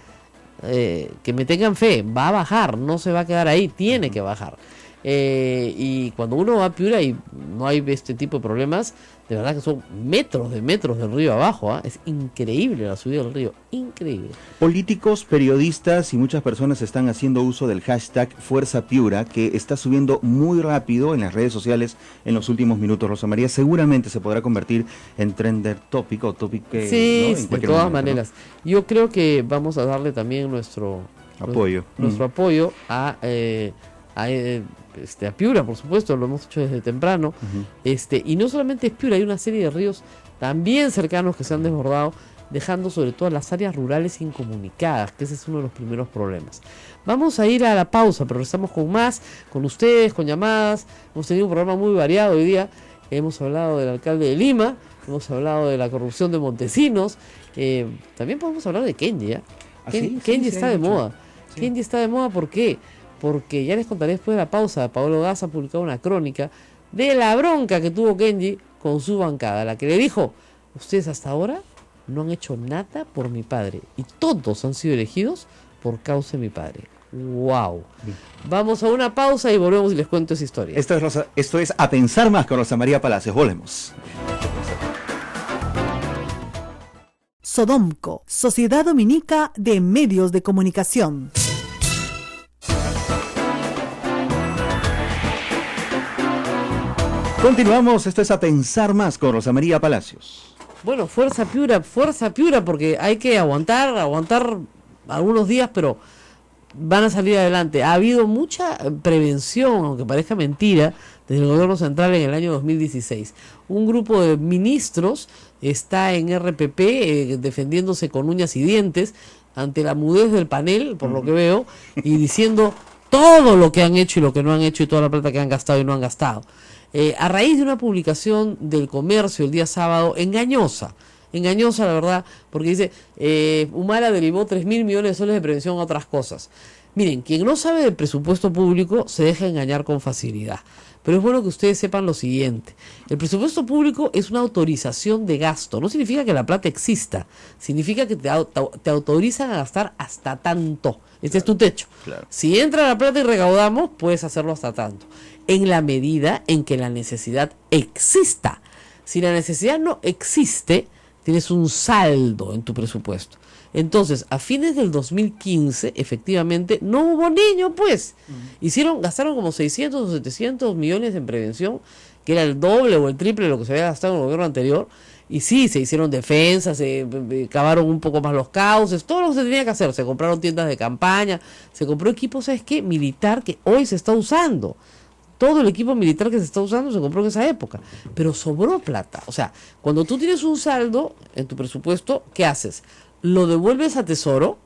Que me tengan fe, va a bajar, no se va a quedar ahí, tiene que bajar. Y cuando uno va a Piura y no hay este tipo de problemas, de verdad que son metros del río abajo, ¿eh? Es increíble la subida del río, increíble. Políticos, periodistas y muchas personas están haciendo uso del hashtag Fuerza Piura, que está subiendo muy rápido en las redes sociales en los últimos minutos. Rosa María, seguramente se podrá convertir en trender topic o topic, sí, ¿no? de todas maneras, ¿no? Yo creo que vamos a darle también nuestro apoyo a Piura, por supuesto, lo hemos hecho desde temprano. Y no solamente es Piura, hay una serie de ríos también cercanos que se han desbordado, dejando sobre todo las áreas rurales incomunicadas, que ese es uno de los primeros problemas. Vamos a ir a la pausa, pero regresamos con más, con ustedes, con llamadas. Hemos tenido un programa muy variado hoy día. Hemos hablado del alcalde de Lima, hemos hablado de la corrupción de Montesinos, también podemos hablar de Kenji, ¿eh? Kenji está de moda. Sí. Kenji está de moda, ¿por qué? Porque ya les contaré después de la pausa. Pablo Gas ha publicado una crónica de la bronca que tuvo Kenji con su bancada, la que le dijo: ustedes hasta ahora no han hecho nada por mi padre, y todos han sido elegidos por causa de mi padre. ¡Wow! Vamos a una pausa y volvemos y les cuento esa historia. Esto es A Pensar Más con Rosa María Palacios. Volvemos. Sodomco, Sociedad Dominica de Medios de Comunicación. Continuamos, esto es A Pensar Más con Rosa María Palacios. Bueno, fuerza Piura, porque hay que aguantar algunos días, pero van a salir adelante. Ha habido mucha prevención, aunque parezca mentira, desde el gobierno central en el año 2016. Un grupo de ministros está en RPP defendiéndose con uñas y dientes ante la mudez del panel, por lo que veo, y diciendo todo lo que han hecho y lo que no han hecho y toda la plata que han gastado y no han gastado. A raíz de una publicación del Comercio el día sábado, engañosa la verdad, porque dice, Humala derivó 3.000 millones de soles de prevención a otras cosas. Miren, quien no sabe del presupuesto público se deja engañar con facilidad. Pero es bueno que ustedes sepan lo siguiente: el presupuesto público es una autorización de gasto. No significa que la plata exista, significa que te autorizan a gastar hasta tanto. Este es tu techo. Claro. Si entra la plata y recaudamos, puedes hacerlo hasta tanto, en la medida en que la necesidad exista. Si la necesidad no existe, tienes un saldo en tu presupuesto. Entonces, a fines del 2015, efectivamente, no hubo niño, pues. Gastaron como 600 o 700 millones en prevención, que era el doble o el triple de lo que se había gastado en el gobierno anterior. Y sí, se hicieron defensas, se cavaron un poco más los cauces, todo lo que se tenía que hacer. Se compraron tiendas de campaña, se compró equipo, ¿sabes qué? Militar, que hoy se está usando. Todo el equipo militar que se está usando se compró en esa época, pero sobró plata. O sea, cuando tú tienes un saldo en tu presupuesto, ¿qué haces? ¿Lo devuelves a Tesoro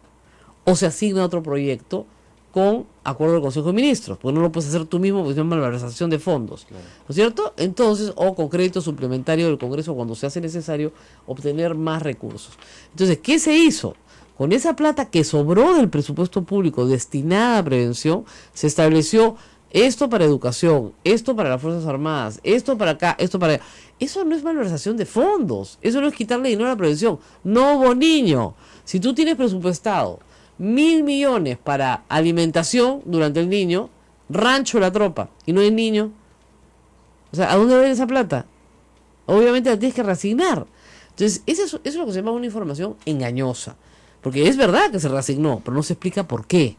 o se asigna a otro proyecto con acuerdo del Consejo de Ministros? Porque no lo puedes hacer tú mismo porque es una malversación de fondos, claro. ¿No es cierto? Entonces, o con crédito suplementario del Congreso cuando se hace necesario obtener más recursos. Entonces, ¿qué se hizo? Con esa plata que sobró del presupuesto público destinada a prevención, se estableció esto para educación, esto para las Fuerzas Armadas, esto para acá, esto para allá. Eso no es malversación de fondos, eso no es quitarle dinero a la prevención. No hubo niño. Si tú tienes presupuestado 1.000 millones para alimentación durante el niño, rancho la tropa, y no hay niño, o sea, ¿a dónde va a ir esa plata? Obviamente la tienes que reasignar. Entonces, eso es lo que se llama una información engañosa, porque es verdad que se reasignó, pero no se explica por qué.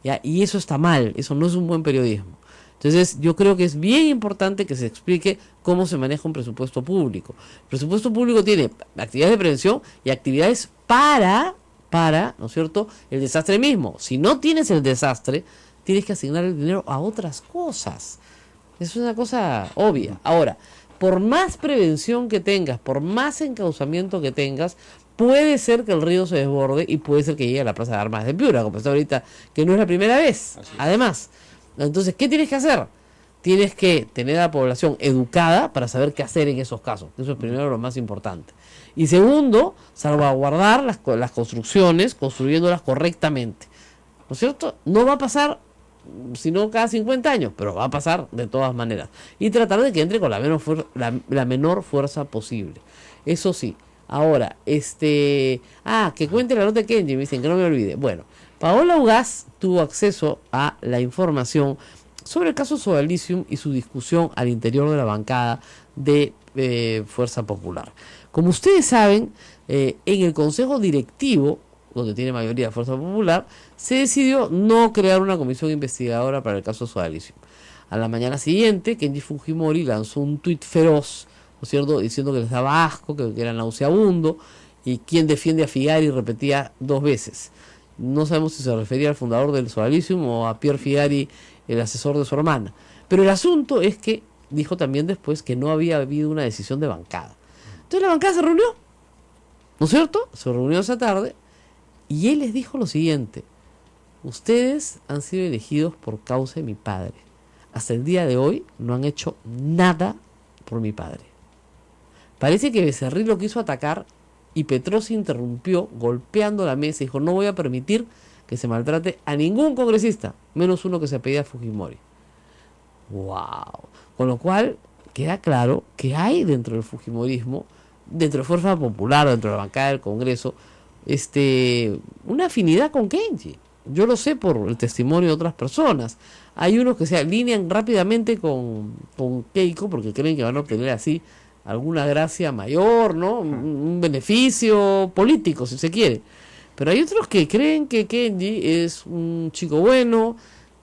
¿Ya? Y eso está mal, eso no es un buen periodismo. Entonces yo creo que es bien importante que se explique cómo se maneja un presupuesto público. El presupuesto público tiene actividades de prevención y actividades para, ¿no es cierto?, el desastre mismo. Si no tienes el desastre, tienes que asignar el dinero a otras cosas. Es una cosa obvia. Ahora, por más prevención que tengas, por más encauzamiento que tengas, puede ser que el río se desborde y puede ser que llegue a la Plaza de Armas de Piura, como está ahorita, que no es la primera vez. Además, entonces, ¿qué tienes que hacer? Tienes que tener a la población educada para saber qué hacer en esos casos. Eso es primero lo más importante. Y segundo, salvaguardar las construcciones, construyéndolas correctamente. ¿No es cierto? No va a pasar, sino cada 50 años, pero va a pasar de todas maneras. Y tratar de que entre con la menor fuerza posible. Eso sí. Ahora, que cuente la nota de Kenji, me dicen que no me olvide. Bueno, Paola Ugaz tuvo acceso a la información sobre el caso Sodalicium y su discusión al interior de la bancada de Fuerza Popular. Como ustedes saben, en el Consejo Directivo, donde tiene mayoría Fuerza Popular, se decidió no crear una comisión investigadora para el caso Sodalicium. A la mañana siguiente, Kenji Fujimori lanzó un tuit feroz, ¿no es cierto?, diciendo que les daba asco, que era nauseabundo, y quien defiende a Figari repetía 2 veces. No sabemos si se refería al fundador del Sodalicium o a Pierre Figari, el asesor de su hermana. Pero el asunto es que dijo también después que no había habido una decisión de bancada. Entonces la bancada se reunió, ¿no es cierto? Se reunió esa tarde y él les dijo lo siguiente: ustedes han sido elegidos por causa de mi padre. Hasta el día de hoy no han hecho nada por mi padre. Parece que Becerril lo quiso atacar y Petrosi interrumpió golpeando la mesa y dijo: no voy a permitir que se maltrate a ningún congresista, menos uno que se apellida Fujimori. ¡Wow! Con lo cual queda claro que hay dentro del fujimorismo, dentro de Fuerza Popular, dentro de la bancada del Congreso, una afinidad con Kenji. Yo lo sé por el testimonio de otras personas. Hay unos que se alinean rápidamente con Keiko porque creen que van a obtener así alguna gracia mayor, ¿no? Un beneficio político, si se quiere. Pero hay otros que creen que Kenji es un chico bueno,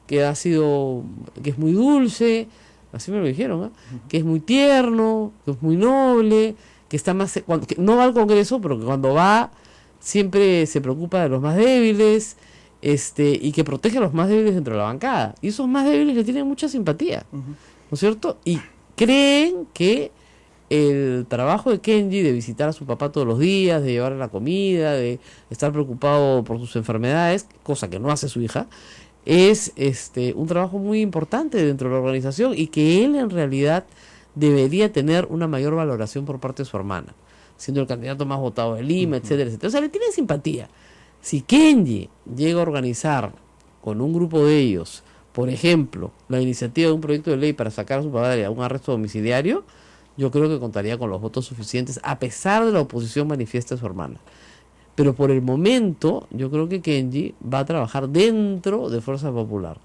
que es muy dulce, así me lo dijeron, que es muy tierno, que es muy noble, que está más, que no va al Congreso, pero que cuando va siempre se preocupa de los más débiles, y que protege a los más débiles dentro de la bancada. Y esos más débiles le tienen mucha simpatía, ¿no es cierto? Y creen que el trabajo de Kenji, de visitar a su papá todos los días, de llevarle la comida, de estar preocupado por sus enfermedades, cosa que no hace su hija, es un trabajo muy importante dentro de la organización, y que él en realidad debería tener una mayor valoración por parte de su hermana, siendo el candidato más votado de Lima, etcétera, etcétera. O sea, le tienen simpatía. Si Kenji llega a organizar con un grupo de ellos, por ejemplo, la iniciativa de un proyecto de ley para sacar a su padre a un arresto domiciliario, yo creo que contaría con los votos suficientes, a pesar de la oposición manifiesta de su hermana. Pero por el momento, yo creo que Kenji va a trabajar dentro de Fuerza Popular.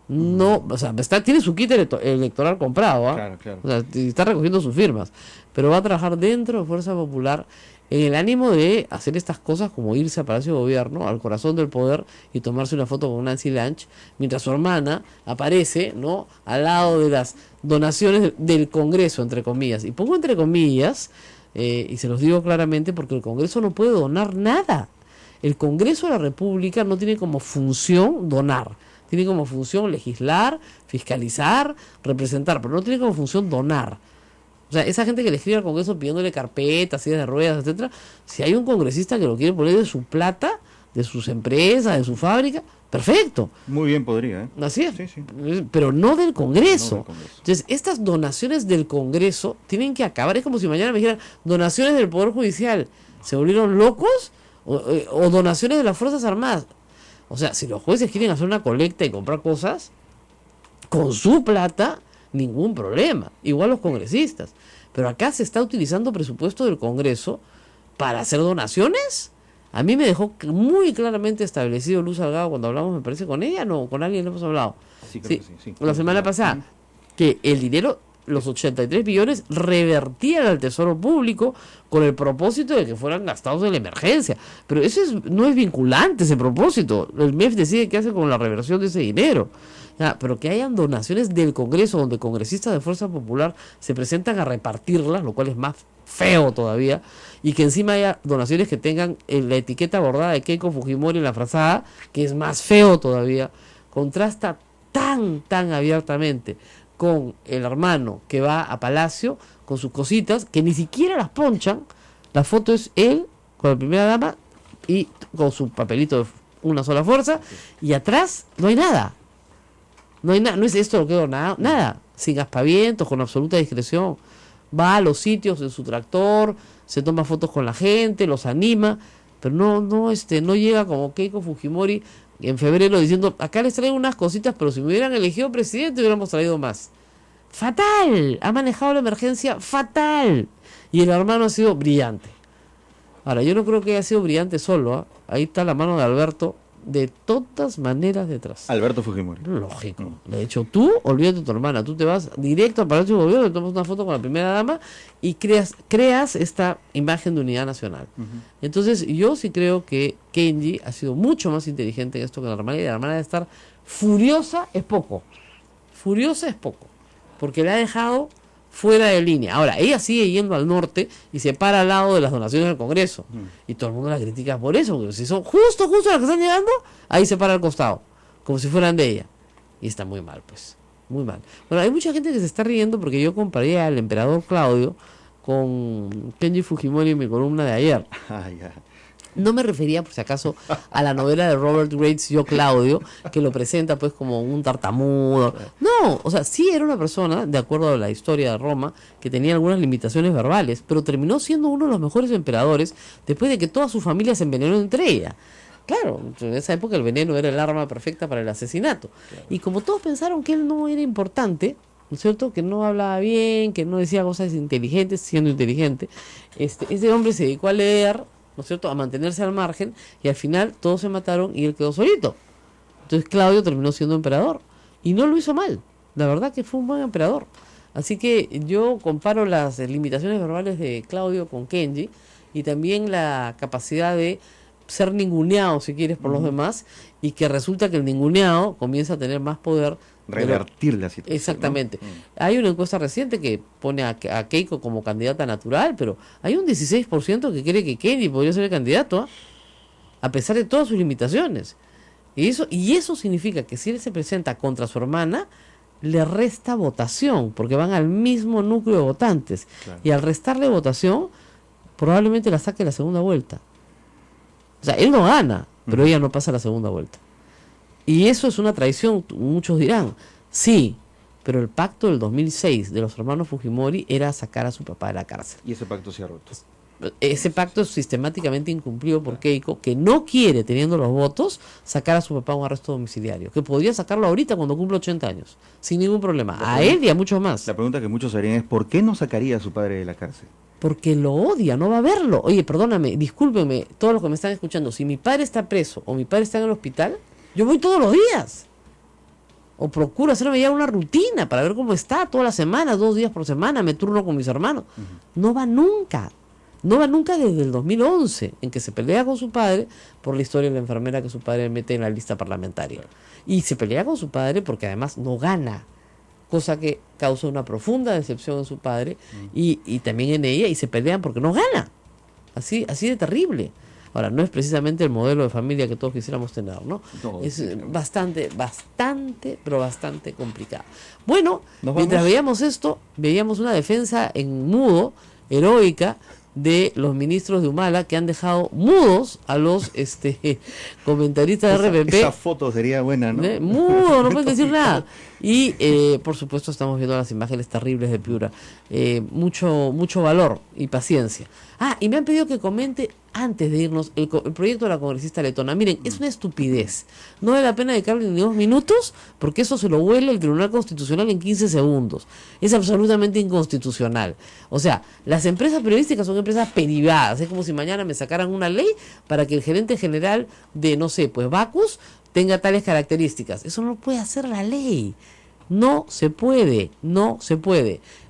No, o sea, tiene su kit electoral comprado, Claro, claro. O sea, está recogiendo sus firmas, pero va a trabajar dentro de Fuerza Popular en el ánimo de hacer estas cosas, como irse a Palacio de Gobierno, al corazón del poder, y tomarse una foto con Nancy Lange, mientras su hermana aparece, ¿no?, al lado de las donaciones del Congreso, entre comillas. Y pongo entre comillas, y se los digo claramente, porque el Congreso no puede donar nada. El Congreso de la República no tiene como función donar. Tiene como función legislar, fiscalizar, representar, pero no tiene como función donar. O sea, esa gente que le escribe al Congreso pidiéndole carpetas, sillas de ruedas, etcétera, si hay un congresista que lo quiere poner de su plata, de sus empresas, de su fábrica, perfecto. Muy bien podría, ¿eh? Así es, Sí, sí. pero no del Congreso. No del Congreso. Entonces, estas donaciones del Congreso tienen que acabar. Es como si mañana me dijeran donaciones del Poder Judicial. ¿Se volvieron locos? O donaciones de las Fuerzas Armadas. O sea, si los jueces quieren hacer una colecta y comprar cosas con su plata, ningún problema. Igual los congresistas. Pero acá se está utilizando presupuesto del Congreso para hacer donaciones. A mí me dejó muy claramente establecido Luz Salgado cuando hablamos, me parece, con ella, no, con alguien le hemos hablado. Sí, creo que sí. La semana pasada, que el dinero, los 83 billones, revertían al Tesoro Público con el propósito de que fueran gastados en la emergencia. Pero no es vinculante ese propósito. El MEF decide qué hace con la reversión de ese dinero. Pero que hayan donaciones del Congreso, donde congresistas de Fuerza Popular se presentan a repartirlas, lo cual es más feo todavía, y que encima haya donaciones que tengan la etiqueta bordada de Keiko Fujimori en la frazada, que es más feo todavía, contrasta tan abiertamente con el hermano que va a Palacio con sus cositas, que ni siquiera las ponchan. La foto es él con la primera dama y con su papelito de una sola fuerza, y atrás no hay nada. No hay nada, no es esto lo que donado, nada, sin aspavientos, con absoluta discreción. Va a los sitios en su tractor, se toma fotos con la gente, los anima, pero no llega como Keiko Fujimori en febrero diciendo, acá les traigo unas cositas, pero si me hubieran elegido presidente hubiéramos traído más. Fatal, ha manejado la emergencia fatal, y el hermano ha sido brillante. Ahora, yo no creo que haya sido brillante solo, ahí está la mano de Alberto, de todas maneras detrás. Alberto Fujimori. Lógico. De hecho, tú, olvídate de tu hermana, tú te vas directo al Palacio de Gobierno, te tomas una foto con la primera dama y creas esta imagen de unidad nacional. Entonces, yo sí creo que Kenji ha sido mucho más inteligente en esto que la hermana, y la hermana de estar furiosa es poco. Furiosa es poco. Porque la ha dejado fuera de línea. Ahora, ella sigue yendo al norte y se para al lado de las donaciones del Congreso. Y todo el mundo la critica por eso, porque si son justo las que están llegando, ahí se para al costado, como si fueran de ella. Y está muy mal, pues. Muy mal. Bueno, hay mucha gente que se está riendo porque yo comparé al emperador Claudio con Kenji Fujimori en mi columna de ayer. No me refería, por si acaso, a la novela de Robert Grace, Yo Claudio, que lo presenta pues como un tartamudo. No, o sea, sí era una persona, de acuerdo a la historia de Roma, que tenía algunas limitaciones verbales, pero terminó siendo uno de los mejores emperadores después de que toda su familia se envenenó entre ella. Claro, en esa época el veneno era el arma perfecta para el asesinato. Claro. Y como todos pensaron que él no era importante, ¿no es cierto?, que no hablaba bien, que no decía cosas inteligentes, siendo inteligente, ese hombre se dedicó a leer, ¿no es cierto?, a mantenerse al margen, y al final todos se mataron y él quedó solito. Entonces Claudio terminó siendo emperador y no lo hizo mal, la verdad que fue un buen emperador. Así que yo comparo las limitaciones verbales de Claudio con Kenji, y también la capacidad de ser ninguneado, si quieres, por los demás, y que resulta que el ninguneado comienza a tener más poder revertir la situación. Exactamente. ¿no? Hay una encuesta reciente que pone a Keiko como candidata natural, pero hay un 16% que cree que Kennedy podría ser el candidato, a pesar de todas sus limitaciones. Y eso significa que si él se presenta contra su hermana, le resta votación, porque van al mismo núcleo de votantes. Claro. Y al restarle votación, probablemente la saque la segunda vuelta. O sea, él no gana, pero ella no pasa la segunda vuelta. Y eso es una traición, muchos dirán. Sí, pero el pacto del 2006 de los hermanos Fujimori era sacar a su papá de la cárcel. Y ese pacto se ha roto. Ese pacto es sistemáticamente incumplido por Keiko, que no quiere, teniendo los votos, sacar a su papá a un arresto domiciliario, que podría sacarlo ahorita cuando cumpla 80 años, sin ningún problema, a él y a muchos más. La pregunta que muchos harían es, ¿por qué no sacaría a su padre de la cárcel? Porque lo odia, no va a verlo. Oye, perdóname, discúlpenme, todos los que me están escuchando, si mi padre está preso o mi padre está en el hospital, yo voy todos los días. O procuro hacerme ya una rutina para ver cómo está toda la semana, 2 días por semana, me turno con mis hermanos. No va nunca. No va nunca desde el 2011, en que se pelea con su padre por la historia de la enfermera que su padre mete en la lista parlamentaria. Y se pelea con su padre porque además no gana, cosa que causa una profunda decepción en su padre y también en ella, y se pelean porque no gana. Así de terrible. Ahora, no es precisamente el modelo de familia que todos quisiéramos tener, ¿no? Es bastante, pero bastante complicado. Bueno, mientras veíamos esto, veíamos una defensa en mudo, heroica, de los ministros de Humala, que han dejado mudos a los comentaristas de RPP. Esa foto sería buena, ¿no? Mudo, no pueden decir nada. Y por supuesto estamos viendo las imágenes terribles de Piura. Mucho valor y paciencia. Y me han pedido que comente antes de irnos el proyecto de la congresista letona. Miren, es una estupidez. No vale la pena dedicarle ni 2 minutos, porque eso se lo huele el Tribunal Constitucional en 15 segundos. Es absolutamente inconstitucional. O sea, las empresas periodísticas son empresas privadas. Es como si mañana me sacaran una ley para que el gerente general de, no sé, pues Bacus tenga tales características. Eso no puede hacer la ley. No se puede.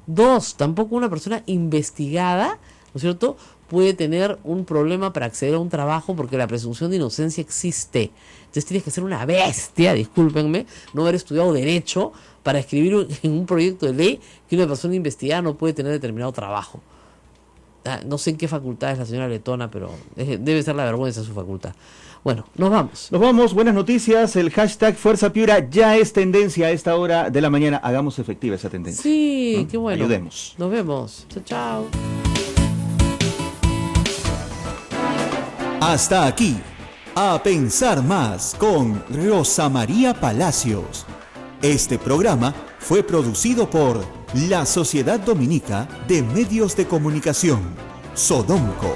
2, tampoco una persona investigada, ¿no es cierto?, puede tener un problema para acceder a un trabajo, porque la presunción de inocencia existe. Entonces tienes que ser una bestia, discúlpenme, no haber estudiado Derecho para escribir en un proyecto de ley que una persona investigada no puede tener determinado trabajo. No sé en qué facultad es la señora letona, pero debe ser la vergüenza de su facultad. Bueno, nos vamos. Nos vamos, buenas noticias. El hashtag Fuerza Piura ya es tendencia a esta hora de la mañana. Hagamos efectiva esa tendencia. Sí, qué bueno. Ayudemos. Nos vemos. Chao. Hasta aquí, A Pensar Más con Rosa María Palacios. Este programa fue producido por la Sociedad Dominica de Medios de Comunicación, Sodomco.